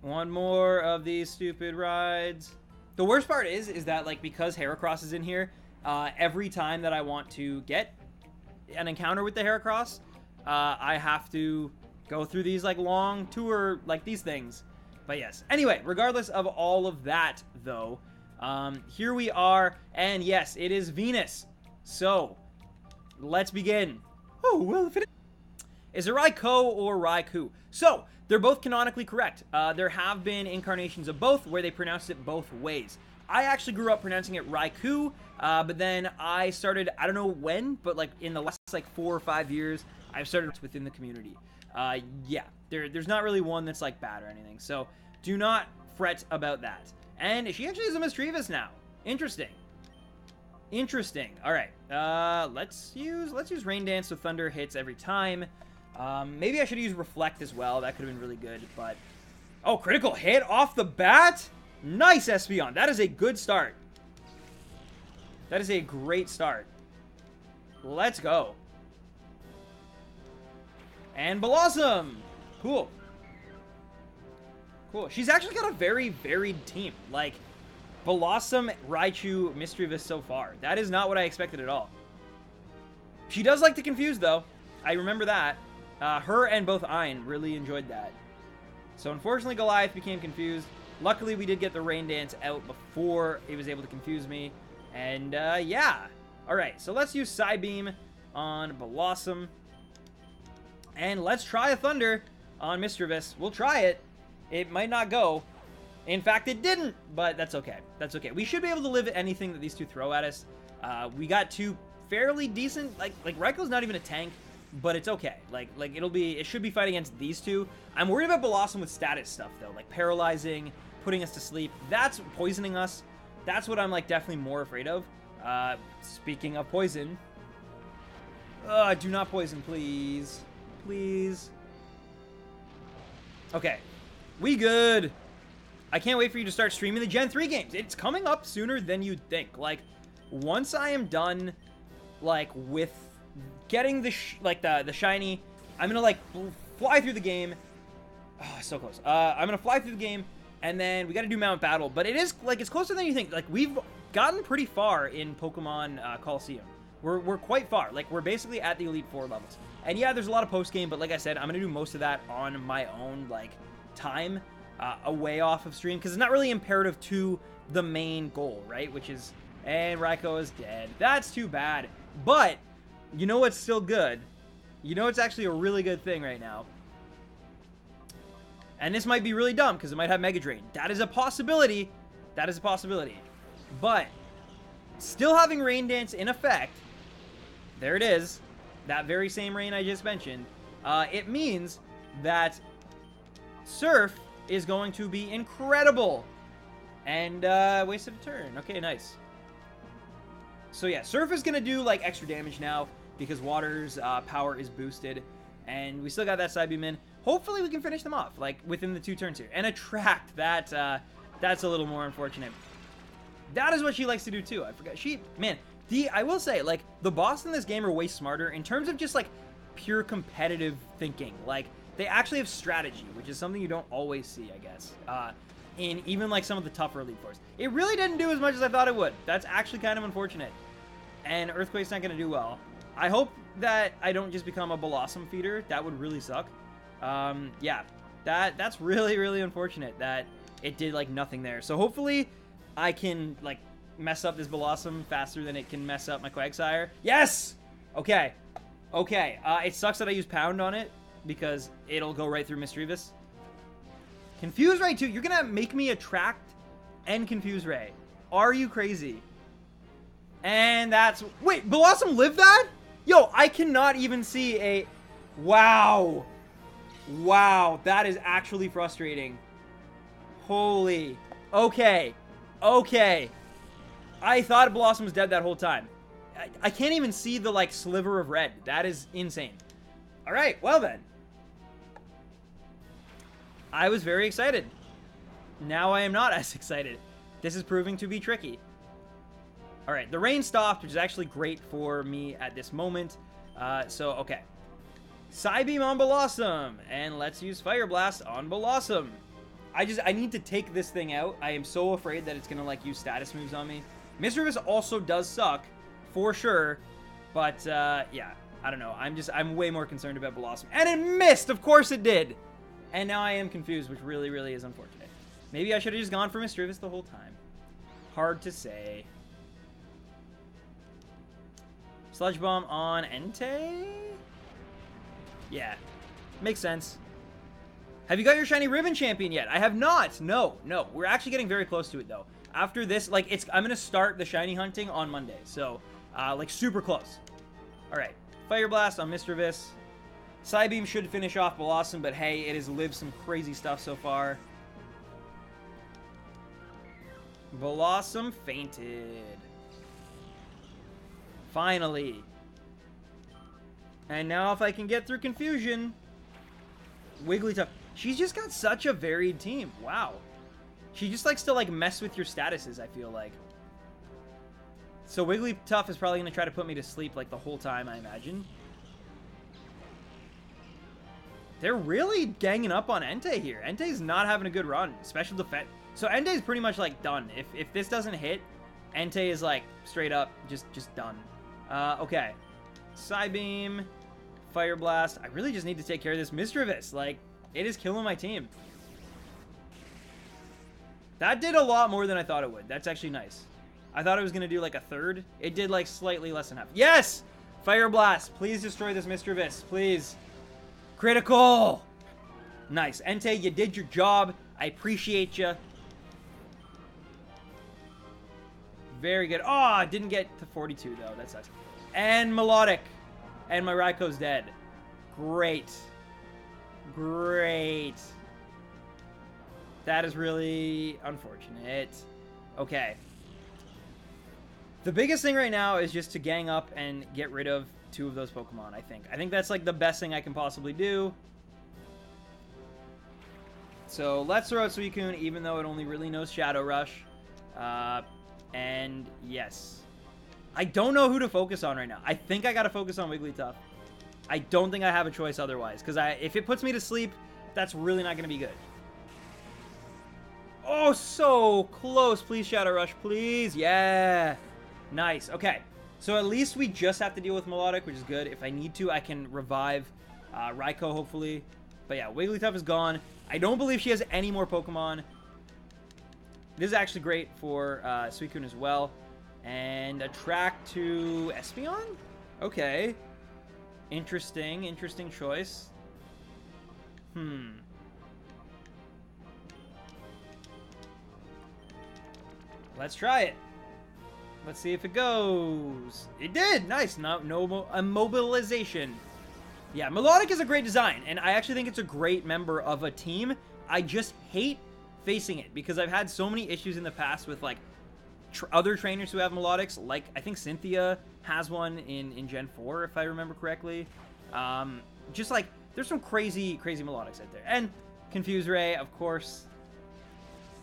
One more of these stupid rides. The worst part is that, like, because Heracross is in here, every time that I want to get an encounter with the Heracross, I have to go through these, like, long tour, like, these things. But yes. Anyway, regardless of all of that, though, here we are, and yes, it is Venus. So, let's begin. Oh, well, if it is it Raikou or Raikou? So, they're both canonically correct. There have been incarnations of both where they pronounced it both ways. I actually grew up pronouncing it Raikou, but then I started, I don't know when, but like in the last like 4 or 5 years, I've started within the community. Yeah, there's not really one that's like bad or anything, so do not fret about that. And she actually is a Mischievous now. Interesting. Interesting. All right. Let's use Rain Dance so Thunder hits every time. Maybe I should use Reflect as well. That could have been really good, but... Oh, critical hit off the bat? Nice, Espeon. That is a good start. That is a great start. Let's go. And Blossom. Cool. Cool. She's actually got a very varied team. Like, Blossom, Raichu, Mischievous so far. That is not what I expected at all. She does like to confuse, though. I remember that. Her and both Ein really enjoyed that. So, unfortunately, Goliath became confused. Luckily, we did get the Rain Dance out before it was able to confuse me. And, yeah. Alright, so let's use Psybeam on Blossom. And let's try a Thunder on Mischievous. We'll try it. It might not go. In fact, it didn't, but that's okay. That's okay. We should be able to live anything that these two throw at us. We got two fairly decent, like Raikou not even a tank, but it's okay. It should be fighting against these two. I'm worried about Blossom with status stuff though, like paralyzing, putting us to sleep. That's poisoning us. That's what I'm like definitely more afraid of. Speaking of poison, do not poison, please, please. Okay, we good. I can't wait for you to start streaming the Gen 3 games. It's coming up sooner than you'd think. Like, once I am done, like, with getting the shiny, I'm gonna, like, fly through the game. Oh, so close. I'm gonna fly through the game, and then we gotta do Mount Battle. But it is, like, it's closer than you think. Like, we've gotten pretty far in Pokemon Colosseum. We're quite far. Like, we're basically at the Elite Four levels. And yeah, there's a lot of post-game, but like I said, I'm gonna do most of that on my own, like, time. Away off of stream, because it's not really imperative to the main goal, right? Which is, and Raikou is dead. That's too bad. But, you know what's still good? You know it's actually a really good thing right now. And this might be really dumb, because it might have Mega Drain. That is a possibility. That is a possibility. But, still having Rain Dance in effect, there it is, that very same rain I just mentioned, it means that Surf is going to be incredible. And, wasted a turn. Okay, nice. So, yeah, Surf is going to do, like, extra damage now because Water's power is boosted. And we still got that Psybeam in. Hopefully we can finish them off, like, within the 2 turns here. And Attract, that's a little more unfortunate. That is what she likes to do, too. I forgot. Man, I will say, like, the boss in this game are way smarter in terms of just, like, pure competitive thinking. Like, they actually have strategy, which is something you don't always see, I guess, in even, like, some of the tougher Elite Fours. It really didn't do as much as I thought it would. That's actually kind of unfortunate. And Earthquake's not going to do well. I hope that I don't just become a Blossom feeder. That would really suck. Yeah, that's really, really unfortunate that it did, like, nothing there. So hopefully I can, like, mess up this Blossom faster than it can mess up my Quagsire. Yes! Okay. Okay. It sucks that I use Pound on it, because it'll go right through Mischievous. Confuse Ray, too. You're going to make me Attract and Confuse Ray. Are you crazy? And that's... Wait, Blossom lived that? Yo, I cannot even see a... Wow. Wow, that is actually frustrating. Holy. Okay. Okay. I thought Blossom was dead that whole time. I can't even see the, like, sliver of red. That is insane. All right, well then. I was very excited. Now I am not as excited. This is proving to be tricky. All right, the rain stopped, which is actually great for me at this moment. So, okay. Psybeam on Blossom, and let's use Fire Blast on Blossom. I need to take this thing out. I am so afraid that it's going to, like, use status moves on me. Mischievous also does suck, for sure. But, yeah, I don't know. I'm way more concerned about Blossom. And it missed! Of course it did! And now I am confused, which really, really is unfortunate. Maybe I should have just gone for Mischievous the whole time. Hard to say. Sludge Bomb on Entei? Yeah. Makes sense. Have you got your Shiny Ribbon Champion yet? I have not. No. We're actually getting very close to it, though. After this, like, I'm going to start the Shiny hunting on Monday. So, like, super close. All right. Fire Blast on Mischievous. Psybeam should finish off Blossom, but hey, it has lived some crazy stuff so far. Blossom fainted. Finally. And now if I can get through confusion... Wigglytuff. She's just got such a varied team. Wow. She just likes to, like, mess with your statuses, I feel like. So Wigglytuff is probably going to try to put me to sleep, like, the whole time, I imagine. They're really ganging up on Entei here. Entei's not having a good run. Special defense. So Entei's pretty much, like, done. If this doesn't hit, Entei is, like, straight up just done. Okay. Psybeam. Fire Blast. I really just need to take care of this Misdreavus. Like, it is killing my team. That did a lot more than I thought it would. That's actually nice. I thought it was going to do, like, a third. It did, like, slightly less than half. Yes! Fire Blast. Please destroy this Misdreavus. Please. Critical! Nice. Entei, you did your job. I appreciate you. Very good. Oh, I didn't get to 42, though. That sucks. And Melodic. And my Raikou's dead. Great. Great. That is really unfortunate. Okay. The biggest thing right now is just to gang up and get rid of 2 of those Pokemon, I think. I think that's, like, the best thing I can possibly do. So, let's throw out Suicune, even though it only really knows Shadow Rush. And, yes. I don't know who to focus on right now. I think I gotta focus on Wigglytuff. I don't think I have a choice otherwise, because if it puts me to sleep, that's really not gonna be good. Oh, so close. Please, Shadow Rush, please. Yeah. Nice. Okay. So at least we just have to deal with Melodic, which is good. If I need to, I can revive Raikou, hopefully. But yeah, Wigglytuff is gone. I don't believe she has any more Pokemon. This is actually great for Suicune as well. And attract to Espeon? Okay. Interesting. Interesting choice. Let's try it. Let's see if it goes. It did! Nice. No immobilization. Yeah, Melodic is a great design, and I actually think it's a great member of a team. I just hate facing it, because I've had so many issues in the past with, like, other trainers who have Melodics. Like, I think Cynthia has one in Gen 4, if I remember correctly. Just, like, there's some crazy Melodics out there. And Confuse Ray, of course.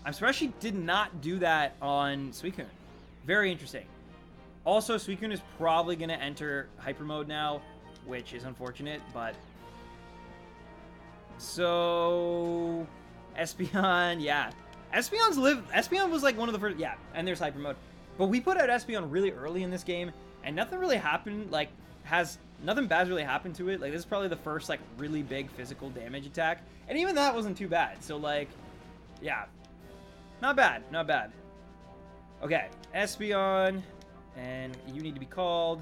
I'm surprised she did not do that on Suicune. Very interesting. Also, Suicune is probably going to enter Hyper Mode now, which is unfortunate, but... So... Espeon, yeah. Espeon was like one of the first... Yeah, and there's Hyper Mode. But we put out Espeon really early in this game, and nothing really happened, like, nothing bad's really happened to it. Like, this is probably the first, like, really big physical damage attack. And even that wasn't too bad. So, like, yeah. Not bad, not bad. Okay, Espeon, and you need to be called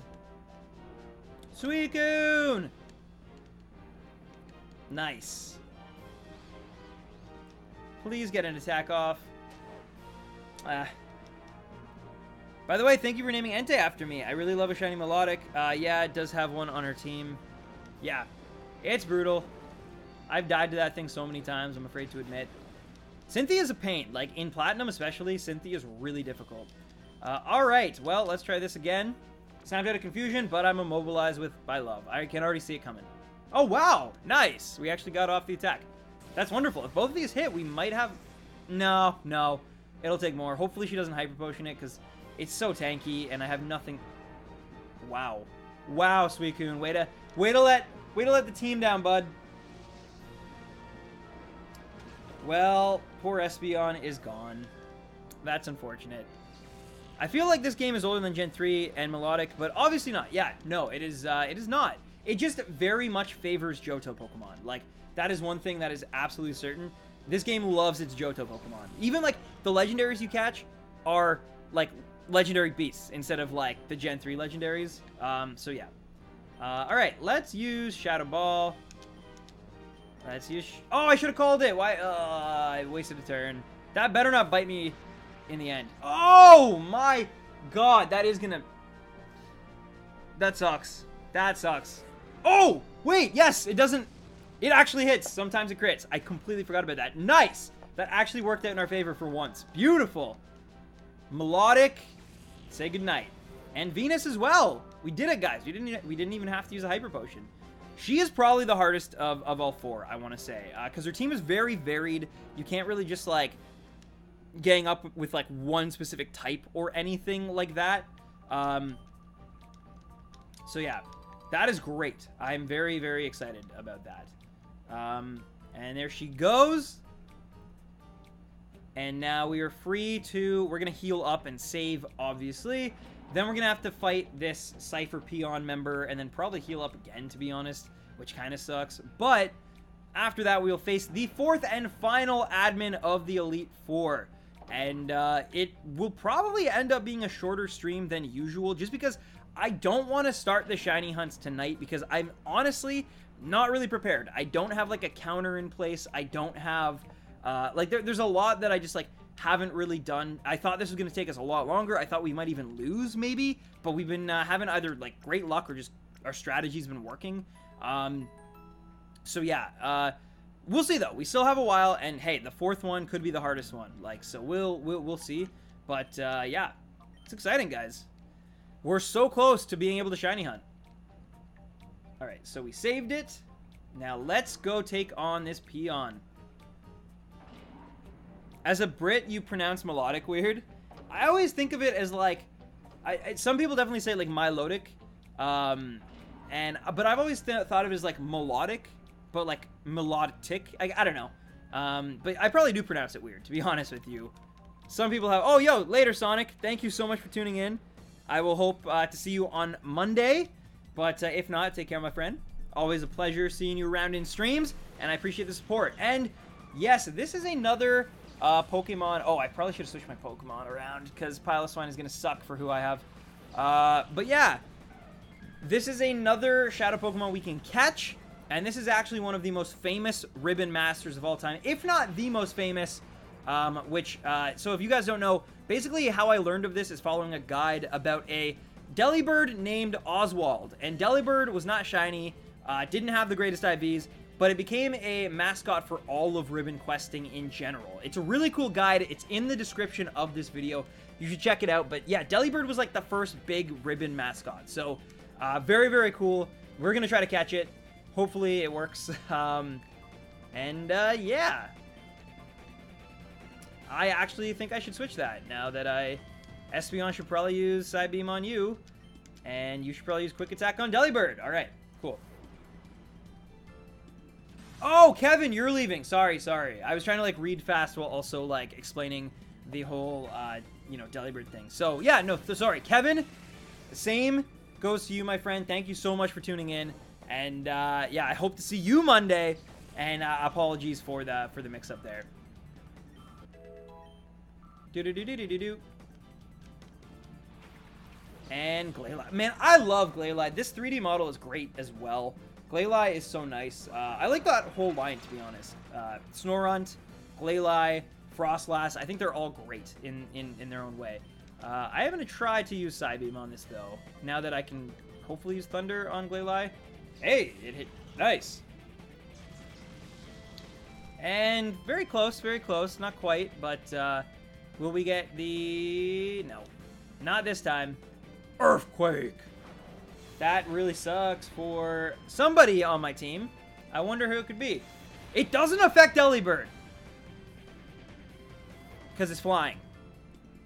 Suicune! Nice. Please get an attack off. By the way, thank you for naming Entei after me. I really love a shiny Melodic. Yeah, it does have one on her team. Yeah, it's brutal. I've died to that thing so many times, I'm afraid to admit. Cynthia's a pain. Like, in Platinum especially, Cynthia's really difficult. Alright, well, let's try this again. Snapped out of confusion, but I'm immobilized by love. I can already see it coming. Oh, wow! Nice! We actually got off the attack. That's wonderful. If both of these hit, we might have... No. It'll take more. Hopefully she doesn't Hyper Potion it, because it's so tanky, and I have nothing... Wow. Wow, Suicune. Way to let the team down, bud. Well, poor Espeon is gone. That's unfortunate. I feel like this game is older than Gen 3 and Melodic, but obviously not. Yeah, no, it is not. It just very much favors Johto Pokemon. Like, that is one thing that is absolutely certain. This game loves its Johto Pokemon. Even, like, the legendaries you catch are, like, legendary beasts instead of, like, the Gen 3 legendaries. So, yeah. Alright, let's use Shadow Ball. Let's use... Oh, I should have called it! Why? I wasted a turn. That better not bite me in the end. Oh, my God. That is gonna... That sucks. That sucks. Oh! Wait, yes! It doesn't... It actually hits. Sometimes it crits. I completely forgot about that. Nice! That actually worked out in our favor for once. Beautiful. Melodic. Say goodnight. And Venus as well. We did it, guys. We didn't even have to use a Hyper Potion. She is probably the hardest of all 4, I want to say. Because her team is very varied. You can't really just, like, gang up with, like, one specific type or anything like that. So, yeah. That is great. I'm very, very excited about that. And there she goes. And now we are free to... We're going to heal up and save, obviously. Then we're going to have to fight this Cypher Peon member and then probably heal up again, to be honest, which kind of sucks. But after that, we'll face the 4th and final admin of the Elite Four. And it will probably end up being a shorter stream than usual just because I don't want to start the shiny hunts tonight because I'm honestly not really prepared. I don't have, like, a counter in place. I don't have, like, there's a lot that I just, like, haven't really done. I thought this was going to take us a lot longer. I thought we might even lose, maybe. But we've been having either, like, great luck or just our strategy's been working. So, yeah. We'll see, though. We still have a while. And, hey, the 4th one could be the hardest one. Like, so we'll see. But, yeah. It's exciting, guys. We're so close to being able to shiny hunt. Alright, so we saved it. Now, let's go take on this peon. As a Brit, you pronounce melodic weird. I always think of it as, like... some people definitely say, like, melodic. But I've always thought of it as, like, melodic. But, like, melodic. I don't know. But I probably do pronounce it weird, to be honest with you. Some people have... Oh, yo, later, Sonic. Thank you so much for tuning in. I will hope to see you on Monday. But if not, take care, my friend. Always a pleasure seeing you around in streams. And I appreciate the support. And, yes, this is another... Pokemon. Oh, I probably should have switched my Pokemon around because Piloswine is going to suck for who I have. But yeah, this is another Shadow Pokemon we can catch. And this is actually one of the most famous Ribbon Masters of all time, if not the most famous. So if you guys don't know, basically how I learned of this is following a guide about a Delibird named Oswald. And Delibird was not shiny, didn't have the greatest IVs. But it became a mascot for all of Ribbon questing in general. It's a really cool guide. It's in the description of this video. You should check it out. But yeah, Delibird was like the first big Ribbon mascot. So very, very cool. We're going to try to catch it. Hopefully it works. Yeah. I actually think I should switch that now that Espeon should probably use Psybeam on you. And you should probably use Quick Attack on Delibird. All right, cool. Oh, Kevin, you're leaving. Sorry. I was trying to, like, read fast while also, like, explaining the whole, you know, Delibird thing. So, yeah, no, sorry. Kevin, the same goes to you, my friend. Thank you so much for tuning in. And, yeah, I hope to see you Monday. And apologies for the mix-up there. Do-do-do-do-do-do-do. And Glalie. Man, I love Glalie. This 3D model is great as well. Glalie is so nice. I like that whole line, to be honest. Snorunt, Glalie, Frostlass. I think they're all great in their own way. I haven't tried to use Psybeam on this, though. Now that I can hopefully use Thunder on Glalie. Hey, it hit. Nice. And very close, not quite, but will we get the... No, not this time. Earthquake. That really sucks for somebody on my team. I wonder who it could be. It doesn't affect Delibird. Because it's flying.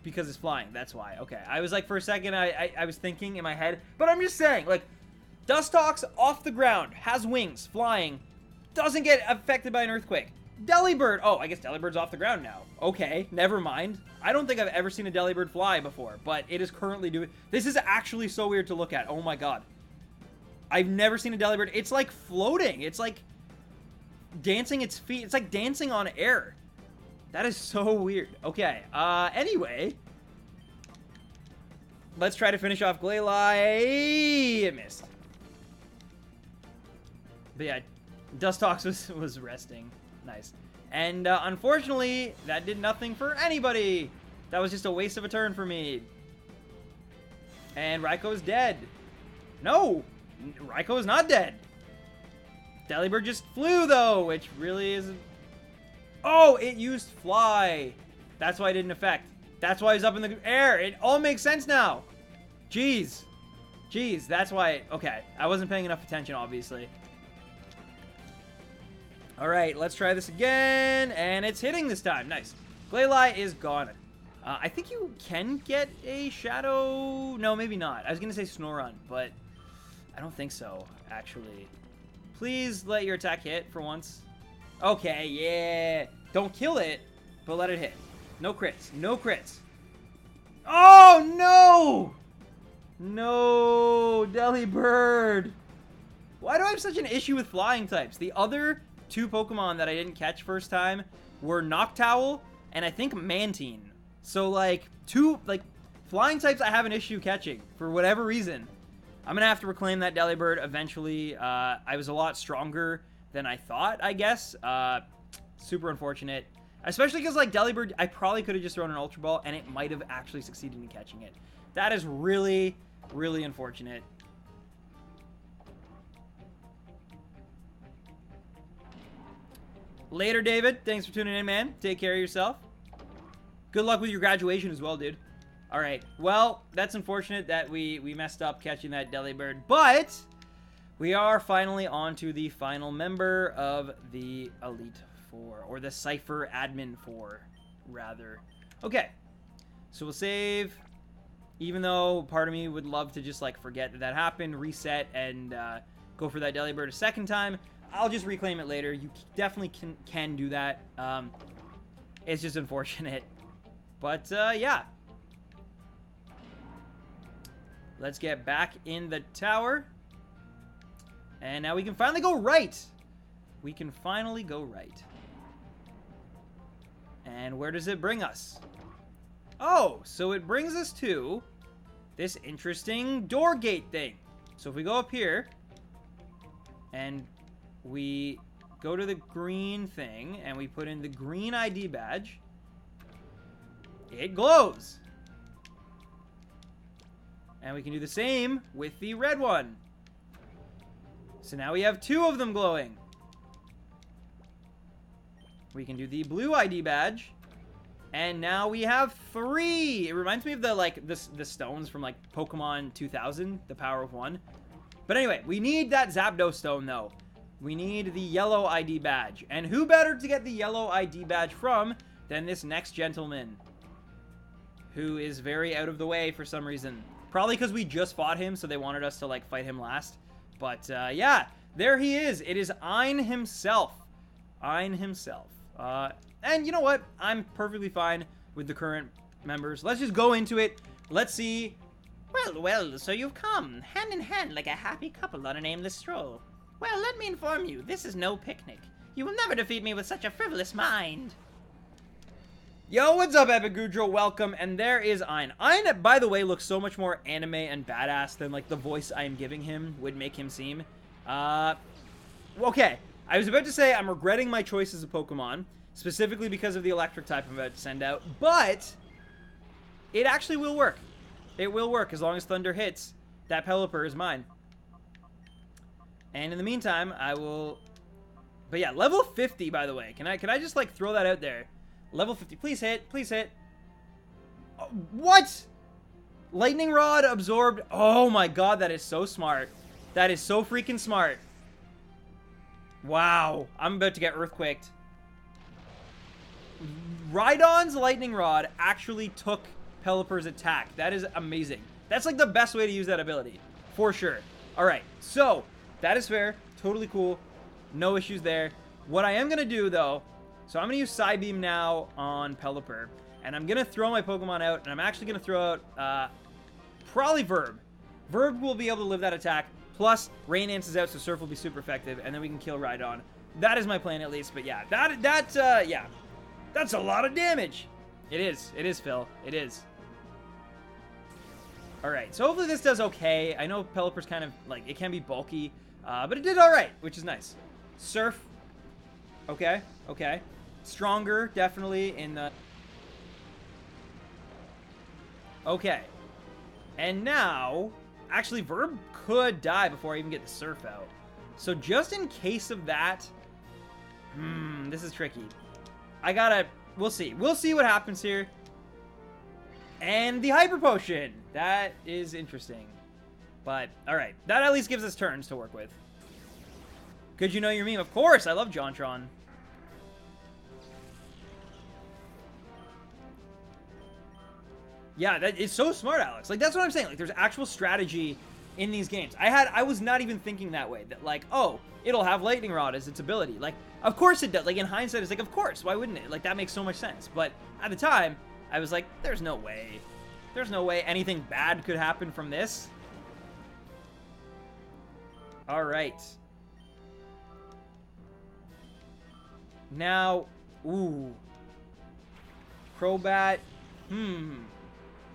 That's why. Okay, I was like, for a second, I was thinking in my head, but I'm just saying, like, Dustox off the ground, has wings, flying, doesn't get affected by an earthquake. Delibird, oh, I guess Delibird's off the ground now. Okay, never mind. I don't think I've ever seen a Delibird fly before, but it is currently doing... This is actually so weird to look at. Oh my god. I've never seen a Delibird. It's like floating. It's like dancing its feet. It's like dancing on air. That is so weird. Okay, anyway. Let's try to finish off Glalie. It missed. But yeah, Dustox was resting. Nice. And unfortunately, that did nothing for anybody. That was just a waste of a turn for me. And Raikou is dead. No! Raikou is not dead. Delibird just flew, though, which really isn't... Oh, it used Fly. That's why it didn't affect. That's why he's up in the air. It all makes sense now. Jeez. Jeez, that's why... Okay, I wasn't paying enough attention, obviously. Alright, let's try this again. And it's hitting this time. Nice. Glalie is gone. I think you can get a Shadow... No, maybe not. I was going to say Snorunt, but I don't think so, actually. Please let your attack hit for once. Okay, yeah. Don't kill it, but let it hit. No crits. No crits. Oh, no! No, Delibird. Why do I have such an issue with flying types? The other two Pokemon that I didn't catch first time were Noctowl and I think Mantine. So, like, flying types I have an issue catching for whatever reason. I'm going to have to reclaim that Delibird eventually. I was a lot stronger than I thought, I guess. Super unfortunate. Especially because, like, Delibird, I probably could have just thrown an Ultra Ball and it might have actually succeeded in catching it. That is really, really unfortunate. Later, David. Thanks for tuning in, man. Take care of yourself. Good luck with your graduation as well, dude. All right. Well, that's unfortunate that we messed up catching that Delibird, but we are finally on to the final member of the Elite Four, or the Cypher Admin 4, rather. Okay. So we'll save, even though part of me would love to just, like, forget that that happened, reset, and go for that Delibird a second time. I'll just reclaim it later. You definitely can do that. It's just unfortunate. But, yeah. Let's get back in the tower. And now we can finally go right. We can finally go right. And where does it bring us? Oh, so it brings us to this interesting door gate thing. So if we go up here and we go to the green thing and we put in the green ID badge, it glows. And we can do the same with the red one. So now we have 2 of them glowing. We can do the blue ID badge. And now we have 3. It reminds me of the, like, the stones from, like, Pokemon 2000, the power of 1. But anyway, we need that Zapdos stone, though. We need the yellow ID badge. And who better to get the yellow ID badge from than this next gentleman, who is very out of the way for some reason. Probably because we just fought him, so they wanted us to, like, fight him last. But, yeah, there he is. It is Ein himself. Ein himself. And you know what? I'm perfectly fine with the current members. Let's just go into it. Let's see. Well, so you've come, hand in hand like a happy couple on an aimless stroll. Well, let me inform you, this is no picnic. You will never defeat me with such a frivolous mind. Yo, what's up, Epic Goudreau? Welcome, and there is Ein. Ein, by the way, looks so much more anime and badass than, like, the voice I am giving him would make him seem. Okay, I was about to say I'm regretting my choices of Pokemon, specifically because of the electric type I'm about to send out, but it actually will work. It will work as long as Thunder hits. That Pelipper is mine. And in the meantime, I will... But yeah, level 50, by the way. Can I just, like, throw that out there? Level 50. Please hit. Please hit. Oh, what? Lightning Rod absorbed. Oh my god, that is so smart. That is so freaking smart. Wow. I'm about to get earthquaked. Rhydon's Lightning Rod actually took Pelipper's attack. That is amazing. That's like the best way to use that ability. For sure. Alright, so that is fair. Totally cool. No issues there. What I am going to do, though, so I'm going to use Psybeam now on Pelipper. And I'm going to throw my Pokemon out, and I'm actually going to throw out probably Verb. Verb will be able to live that attack. Plus, Rain Dance is out, so Surf will be super effective, and then we can kill Rhydon. That is my plan, at least. But yeah, yeah. That's a lot of damage. It is. It is, Phil. It is. Alright, so hopefully this does okay. I know Pelipper's kind of, like, it can be bulky. But it did alright, which is nice. Surf. Okay, okay. Stronger, definitely, in the... Okay. And now... Actually, Verb could die before I even get the Surf out. So just in case of that... this is tricky. I gotta... We'll see. We'll see what happens here. And the Hyper Potion. That is interesting. But, alright. That at least gives us turns to work with. Could you know your meme? Of course! I love JonTron. Yeah, that is so smart, Alex. Like, that's what I'm saying. Like, there's actual strategy in these games. I was not even thinking that way. That, like, oh, it'll have Lightning Rod as its ability. Like, of course it does. Like, in hindsight, it's like, of course. Why wouldn't it? Like, that makes so much sense. But at the time, I was like, there's no way. There's no way anything bad could happen from this. All right. Now, ooh. Crobat.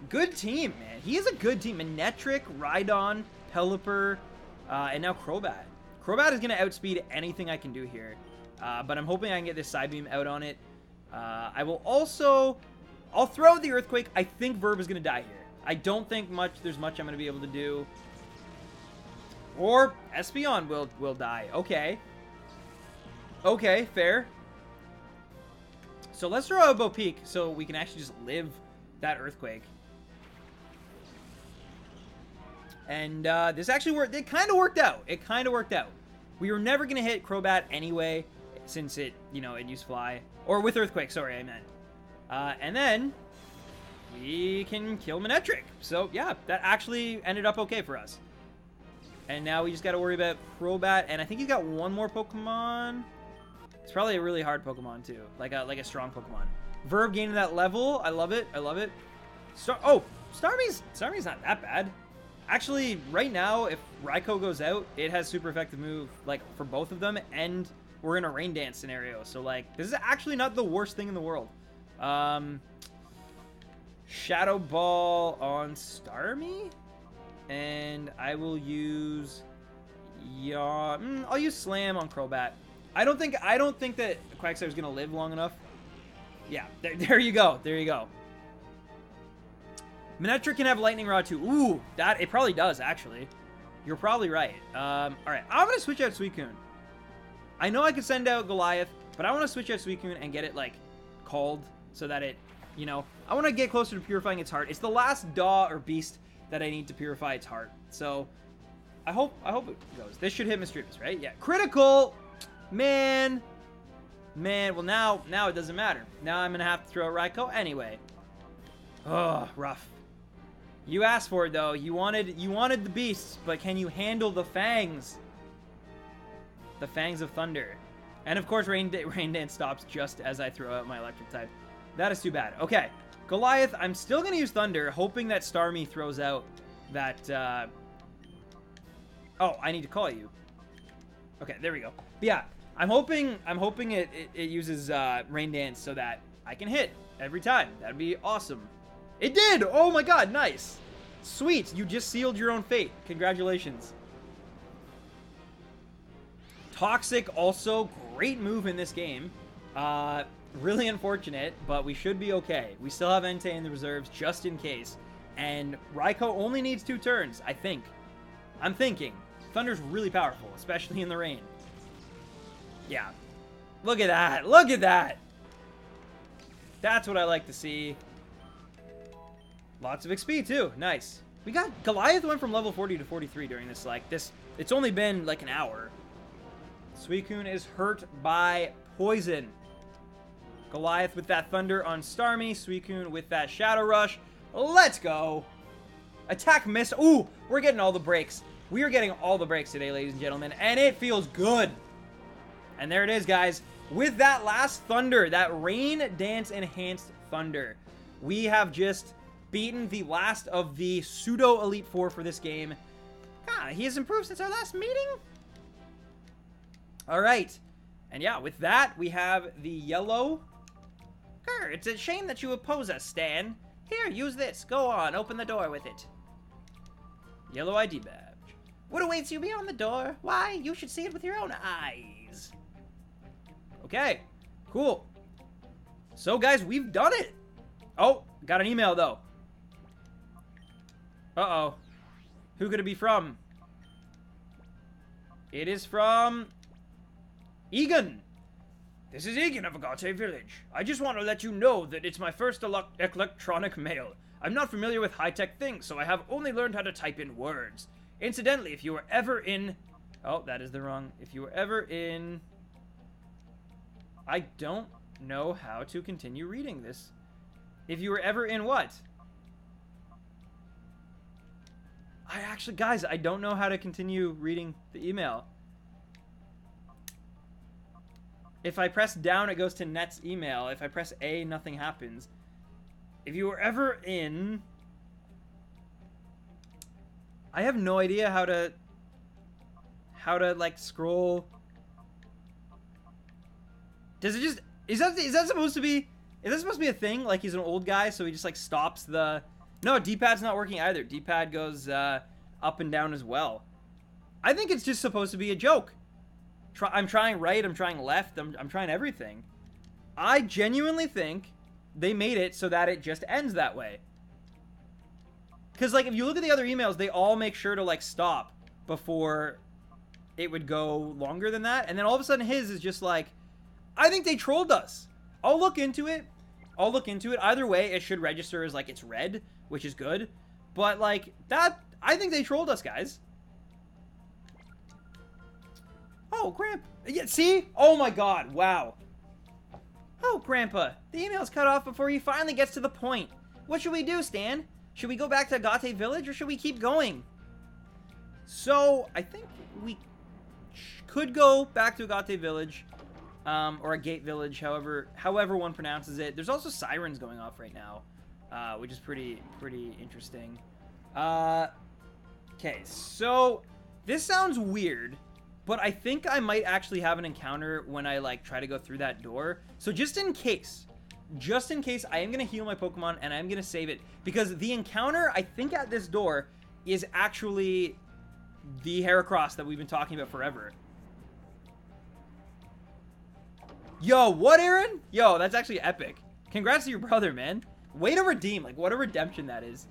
Good team, man. He is a good team. Manectric, Rhydon, Pelipper, and now Crobat. Crobat is going to outspeed anything I can do here. But I'm hoping I can get this Psybeam out on it. I will also... I'll throw the Earthquake. I think Verb is going to die here. I don't think there's much I'm going to be able to do. Or Espeon will die. Okay. Okay, fair. So let's throw out Bo Peak so we can actually just live that Earthquake. And this actually worked. It kind of worked out. It kind of worked out. We were never going to hit Crobat anyway since it, you know, it used Fly. Or with Earthquake, sorry, I meant. And then we can kill Manectric. So, yeah, that actually ended up okay for us. And now we just got to worry about Crobat. And I think he's got one more Pokemon. It's probably a really hard Pokemon, too. Like a strong Pokemon. Verb gaining that level. I love it. I love it. Starmie's not that bad. Actually, right now, if Raikou goes out, it has super effective move, like, for both of them. And we're in a Rain Dance scenario. So, like, this is actually not the worst thing in the world. Shadow Ball on Starmie, and I will use I'll use Slam on Crobat. I don't think that Quagsire is gonna live long enough. Yeah, there you go. There you go. Manectric can have Lightning Rod too. Ooh, that it probably does actually. You're probably right. All right, I'm gonna switch out Suicune. I know I could send out Goliath, but I want to switch out Suicune and get it like called so that it, you know, I want to get closer to purifying its heart. It's the last Daw or Beast that I need to purify its heart. So I hope it goes. This should hit Mischievous, right? Yeah, critical. Man. Well, now it doesn't matter. Now I'm gonna have to throw a Raikou anyway. Oh, rough. You asked for it though. You wanted the beasts, but can you handle the fangs? The fangs of thunder. And of course, Rain Dance stops just as I throw out my electric type. That is too bad. Okay, Goliath. I'm still gonna use Thunder, hoping that Starmie throws out that. Oh, I need to call you. Okay, there we go. But yeah, I'm hoping it uses Rain Dance so that I can hit every time. That'd be awesome. It did! Oh my god, nice! Sweet, you just sealed your own fate. Congratulations. Toxic, also great move in this game. Really unfortunate, but we should be okay. We still have Entei in the reserves just in case. And Raikou only needs 2 turns, I think. I'm thinking. Thunder's really powerful, especially in the rain. Yeah. Look at that. Look at that. That's what I like to see. Lots of XP too. Nice. We got Goliath went from level 40 to 43 during this. It's only been like an hour. Suicune is hurt by poison. Goliath with that Thunder on Starmie. Suicune with that Shadow Rush. Let's go. Attack miss. Ooh, we're getting all the breaks. We are getting all the breaks today, ladies and gentlemen, and it feels good. And there it is, guys. With that last Thunder, that Rain Dance Enhanced Thunder, we have just beaten the last of the pseudo Elite Four for this game. God, he has improved since our last meeting. All right. And yeah, with that, we have the yellow. Grr, it's a shame that you oppose us, Stan. Here, use this. Go on, open the door with it. Yellow ID badge. What awaits you beyond the door? Why, you should see it with your own eyes. Okay, cool. So, guys, we've done it. Oh, got an email, though. Uh-oh. Who could it be from? It is from Egan. This is Egan of Agate Village. I just want to let you know that it's my first electronic mail. I'm not familiar with high-tech things, so I have only learned how to type in words. Incidentally, if you were ever in... Oh, that is the wrong... If you were ever in... I don't know how to continue reading this. If you were ever in what? I actually... Guys, I don't know how to continue reading the email. If I press down, it goes to Net's email. If I press A, nothing happens. If you were ever in... I have no idea how to like scroll. Does it just is that supposed to be a thing? Like he's an old guy, so he just like stops the... No, D-pad's not working either. D-pad goes up and down as well. I think it's just supposed to be a joke. I'm trying right, I'm trying left, I'm trying everything. I genuinely think they made it so that it just ends that way. Because, like, if you look at the other emails, they all make sure to, like, stop before it would go longer than that. And then all of a sudden his is just like, I think they trolled us. I'll look into it. Either way, it should register as, like, it's red, which is good. But, like, that, I think they trolled us, guys. Oh, Grandpa. Yeah, see? Oh, my God. Wow. Oh, Grandpa. The email's cut off before he finally gets to the point. What should we do, Stan? Should we go back to Agate Village, or should we keep going? So, I think we could go back to Agate Village, or Agate Village, however one pronounces it. There's also sirens going off right now, which is pretty interesting. Okay, so this sounds weird, but I think I might actually have an encounter when I, like, try to go through that door. So just in case, I am going to heal my Pokemon, and I'm going to save it. Because the encounter, I think, at this door is actually the Heracross that we've been talking about forever. Yo, what, Aaron? Yo, that's actually epic. Congrats to your brother, man. Way to redeem. Like, what a redemption that is.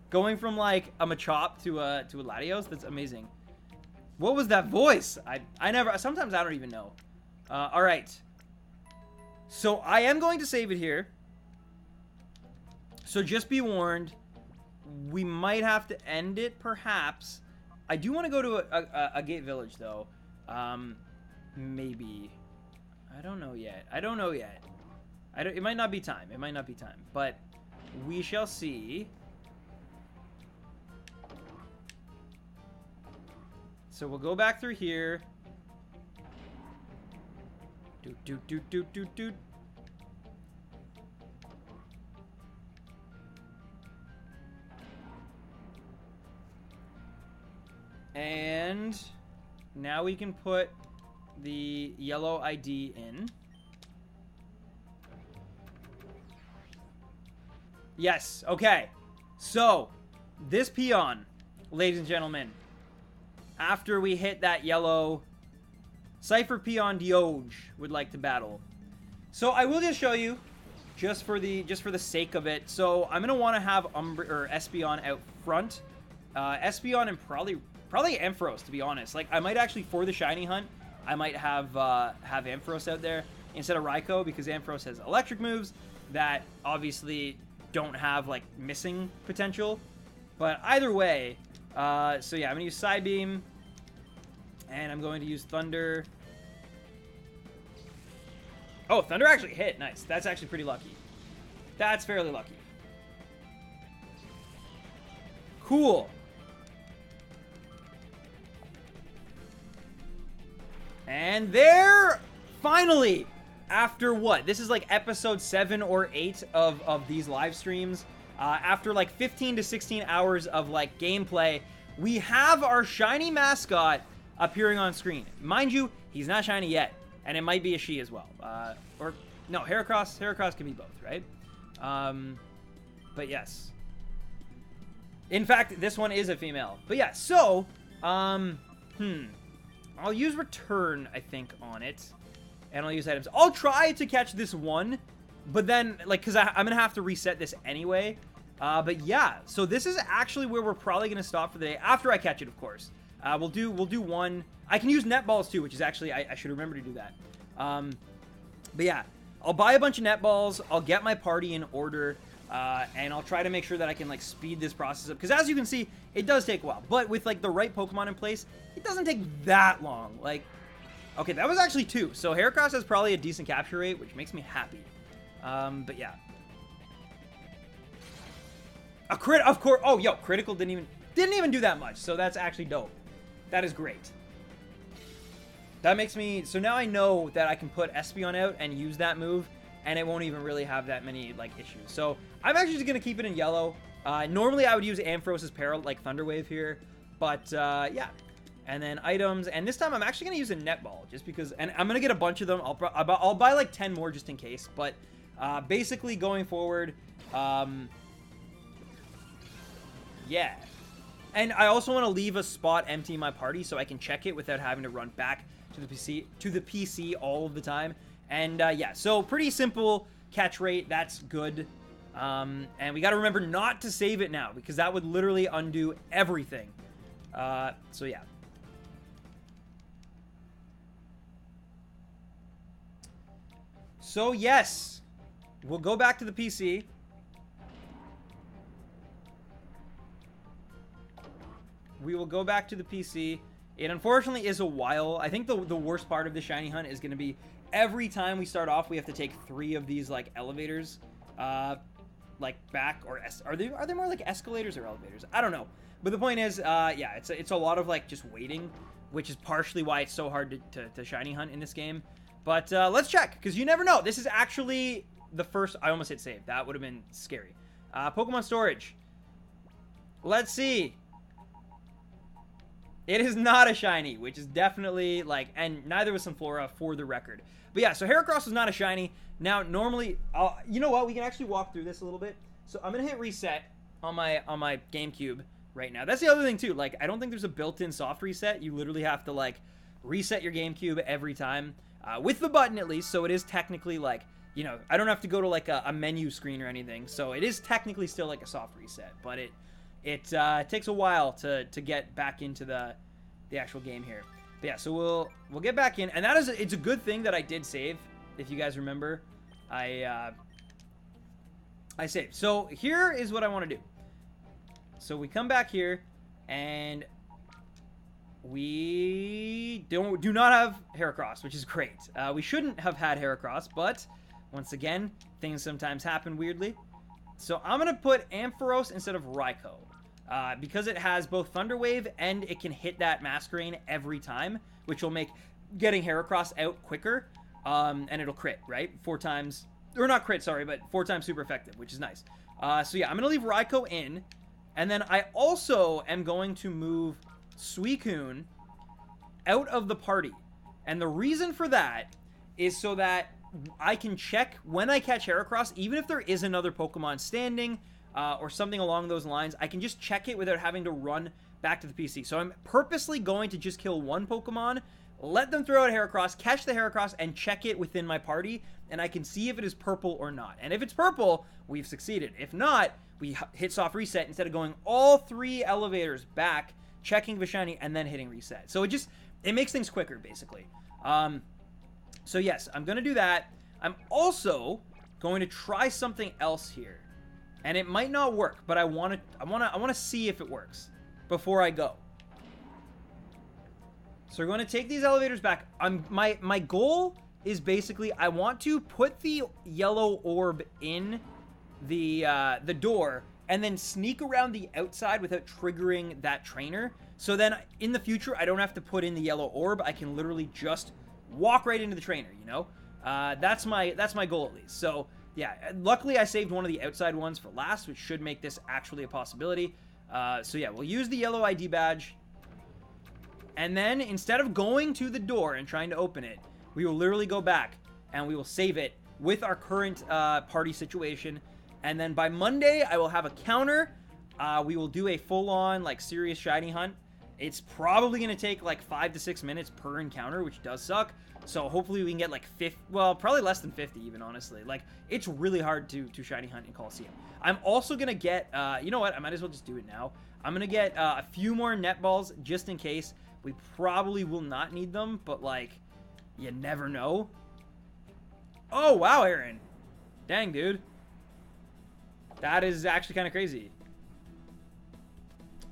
Going from, like, a Machop to a Latios, that's amazing. What was that voice? Sometimes I don't even know. All right. So I am going to save it here. So just be warned. We might have to end it, perhaps. I do want to go to a Gate Village, though. Maybe. I don't know yet. It might not be time. But we shall see. So we'll go back through here. Doot. And now we can put the yellow ID in. Yes, okay. So, this peon, ladies and gentlemen, after we hit that yellow, Cypher Peon Dioge would like to battle. So I will just show you, just for the sake of it. So I'm gonna want to have Espeon out front, Espeon and probably Ampharos, to be honest. Like, I might actually, for the shiny hunt, I might have Ampharos out there instead of Raikou, because Ampharos has electric moves that obviously don't have, like, missing potential. But either way, so yeah, I'm gonna use Psybeam, and I'm going to use Thunder. Oh, Thunder actually hit. Nice. That's actually pretty lucky. That's fairly lucky. Cool. And there, finally, after what? This is like episode 7 or 8 of these live streams. After like 15 to 16 hours of like gameplay, we have our shiny mascot appearing on screen. Mind you, he's not shiny yet, and it might be a she as well. Or no, Heracross can be both, right? But yes. In fact, this one is a female. But yeah, so I'll use return, I think, on it, and I'll use items. I'll try to catch this one, but then, like, because I'm gonna have to reset this anyway. But yeah, so this is actually where we're probably gonna stop for the day, after I catch it, of course. We'll do one. I can use netballs too, which is actually, I should remember to do that. But yeah, I'll buy a bunch of netballs. I'll get my party in order. And I'll try to make sure that I can, like, speed this process up. Because as you can see, it does take a while. But with, like, the right Pokemon in place, it doesn't take that long. Like, okay, that was actually 2. So Heracross has probably a decent capture rate, which makes me happy. But yeah. A crit, of course. Oh, yo, critical didn't even do that much. So that's actually dope. That is great. That makes me... So now I know that I can put Espeon out and use that move, and it won't even really have that many, like, issues. So I'm actually just going to keep it in yellow. Normally I would use Ampharos's Peril, like Thunder Wave here. But, yeah. And then items. And this time I'm actually going to use a Netball, just because... And I'm going to get a bunch of them. I'll buy, like, 10 more just in case. But, basically, going forward... yeah. And I also want to leave a spot empty in my party so I can check it without having to run back to the PC all of the time. And yeah, so pretty simple catch rate. That's good. And we got to remember not to save it now, because that would literally undo everything. So yeah. So yes, we'll go back to the PC. We will go back to the PC. It unfortunately is a while. I think the worst part of the shiny hunt is going to be every time we start off, we have to take 3 of these, like, elevators, like, back, or are they more like escalators or elevators? I don't know. But the point is, yeah, it's a lot of, like, just waiting, which is partially why it's so hard to shiny hunt in this game. But let's check, because you never know. This is actually the first... I almost hit save. That would have been scary. Pokemon storage. Let's see. It is not a shiny, which is definitely, like, and neither was Sunflora, for the record. But yeah, so Heracross was not a shiny. Now, normally, you know what? We can actually walk through this a little bit. So I'm going to hit reset on my GameCube right now. That's the other thing, too. Like, I don't think there's a built-in soft reset. You literally have to, like, reset your GameCube every time, with the button at least. So it is technically, like, you know, I don't have to go to, like, a menu screen or anything. So it is technically still, like, a soft reset. But it takes a while to get back into the actual game here. But yeah, so we'll get back in, and it's a good thing that I did save. If you guys remember, I saved. So here is what I want to do. So we come back here, and we do not have Heracross, which is great. We shouldn't have had Heracross, but once again, things sometimes happen weirdly. So I'm gonna put Ampharos instead of Raikou. Because it has both Thunder Wave and it can hit that Masquerain every time, which will make getting Heracross out quicker, and it'll crit, right? 4 times, or not crit, sorry, but 4 times super effective, which is nice. So yeah, I'm going to leave Raikou in, and then I also am going to move Suicune out of the party. And the reason for that is so that I can check when I catch Heracross, even if there is another Pokemon standing, or something along those lines, I can just check it without having to run back to the PC. So I'm purposely going to just kill one Pokemon, let them throw out Heracross, catch the Heracross, and check it within my party, and I can see if it is purple or not. And if it's purple, we've succeeded. If not, we hit soft reset instead of going all 3 elevators back, checking the shiny, and then hitting reset. So it makes things quicker, basically. So yes, I'm going to do that. I'm also going to try something else here. And it might not work, but I want to see if it works before I go. So we're going to take these elevators back. My goal is basically I want to put the yellow orb in the door and then sneak around the outside without triggering that trainer. So then in the future I don't have to put in the yellow orb. I can literally just walk right into the trainer, you know? That's my goal at least. So yeah, luckily I saved one of the outside ones for last, which should make this actually a possibility. So yeah, we'll use the yellow ID badge. And then instead of going to the door and trying to open it, we will literally go back and we will save it with our current party situation. And then by Monday, I will have a counter. We will do a full-on, like, serious shiny hunt. It's probably going to take, like, 5 to 6 minutes per encounter, which does suck. So hopefully we can get, like, 50, well, probably less than 50 even, honestly. Like, it's really hard to shiny hunt in Colosseum. I'm also going to get, you know what, I might as well just do it now. I'm going to get a few more net balls just in case. We probably will not need them, but, like, you never know. Oh, wow, Aaron. Dang, dude. That is actually kind of crazy.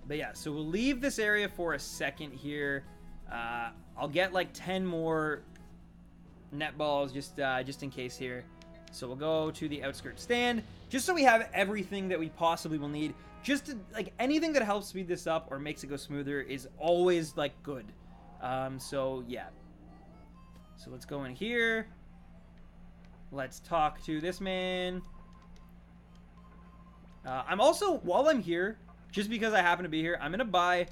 But yeah, so we'll leave this area for a second here. I'll get like 10 more net balls just in case here. So we'll go to the outskirt stand just so we have everything that we possibly will need. Just to, like, anything that helps speed this up or makes it go smoother is always like good. So yeah. So let's go in here. Let's talk to this man. I'm also, while I'm here, just because I happen to be here, I'm going to buy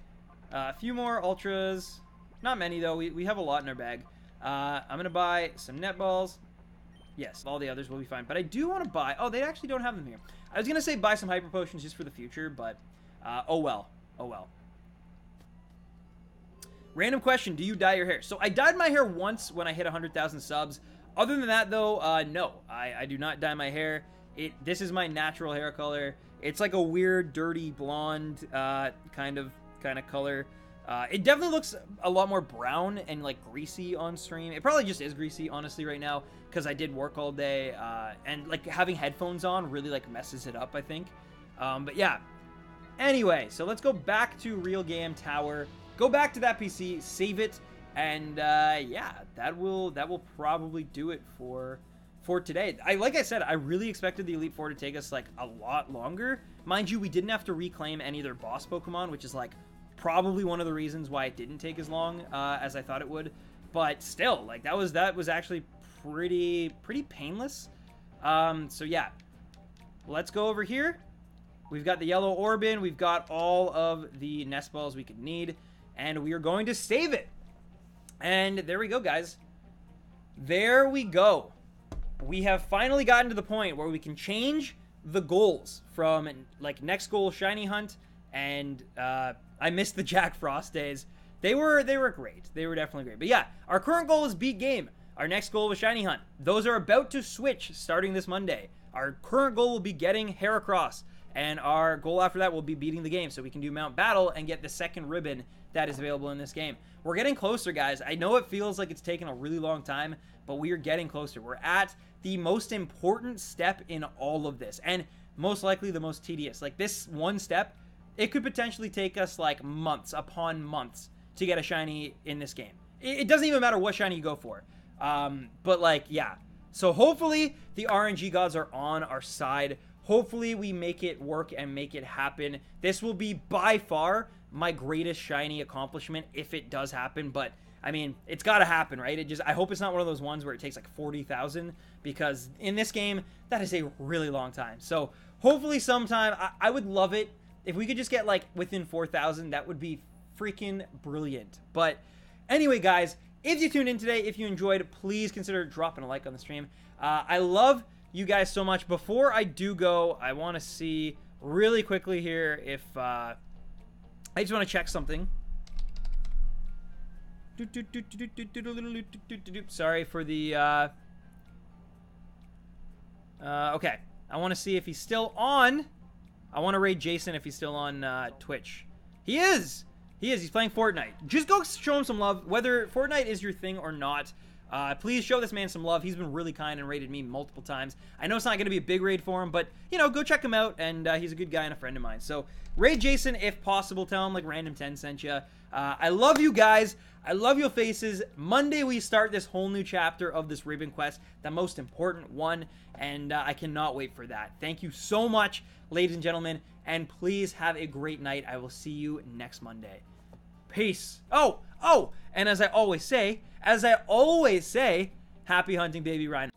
a few more ultras. Not many, though. We have a lot in our bag. I'm going to buy some net balls. Yes, all the others will be fine. But I do want to buy... Oh, they actually don't have them here. I was going to say buy some hyper potions just for the future, but... oh, well. Oh, well. Random question. Do you dye your hair? So I dyed my hair once when I hit 100,000 subs. Other than that, though, no. I do not dye my hair. This is my natural hair color. It's like a weird, dirty blonde kind of color. It definitely looks a lot more brown and like greasy on stream. It probably just is greasy, honestly, right now, because I did work all day, and like having headphones on really like messes it up, I think. But yeah. Anyway, so let's go back to Real Game Tower. Go back to that PC, save it, and yeah, that will probably do it for today. Like I said, I really expected the Elite Four to take us like a lot longer. Mind you, we didn't have to reclaim any of their boss Pokemon, which is like probably one of the reasons why it didn't take as long as I thought it would. But still, like that was actually pretty painless. So yeah, let's go over here. We've got the yellow Orbin. We've got all of the nest balls we could need, and we are going to save it. And there we go, guys. There we go. We have finally gotten to the point where we can change the goals from, like, next goal, Shiny Hunt, and I missed the Jack Frost days. They were great. They were definitely great. But yeah, our current goal is beat game. Our next goal was Shiny Hunt. Those are about to switch starting this Monday. Our current goal will be getting Heracross, and our goal after that will be beating the game so we can do Mount Battle and get the second ribbon that is available in this game. We're getting closer, guys. I know it feels like it's taken a really long time, but we are getting closer. We're at the most important step in all of this, and most likely the most tedious. Like, this one step, it could potentially take us like months upon months to get a shiny in this game. It doesn't even matter what shiny you go for. But like, yeah. So hopefully the RNG gods are on our side. Hopefully we make it work and make it happen. This will be by far my greatest shiny accomplishment if it does happen, but I mean, it's got to happen, right? I hope it's not one of those ones where it takes like 40,000, because in this game, that is a really long time. So hopefully sometime, I would love it if we could just get like within 4,000. That would be freaking brilliant. But anyway, guys, if you tuned in today, if you enjoyed, please consider dropping a like on the stream. I love you guys so much. Before I do go, I want to see really quickly here if I just want to check something. Sorry for the okay, I want to see if he's still on. I want to raid Jason if he's still on Twitch. He is. He's playing Fortnite. Just go show him some love, whether Fortnite is your thing or not. Please show this man some love. He's been really kind and raided me multiple times. I know it's not going to be a big raid for him, but, you know, go check him out, and he's a good guy and a friend of mine. So, raid Jason if possible. Tell him, like, Random 10 sent you. I love you guys. I love your faces. Monday, we start this whole new chapter of this ribbon quest, the most important one, and I cannot wait for that. Thank you so much, ladies and gentlemen, and please have a great night. I will see you next Monday. Peace. Oh, and as I always say, happy hunting, baby Rhino.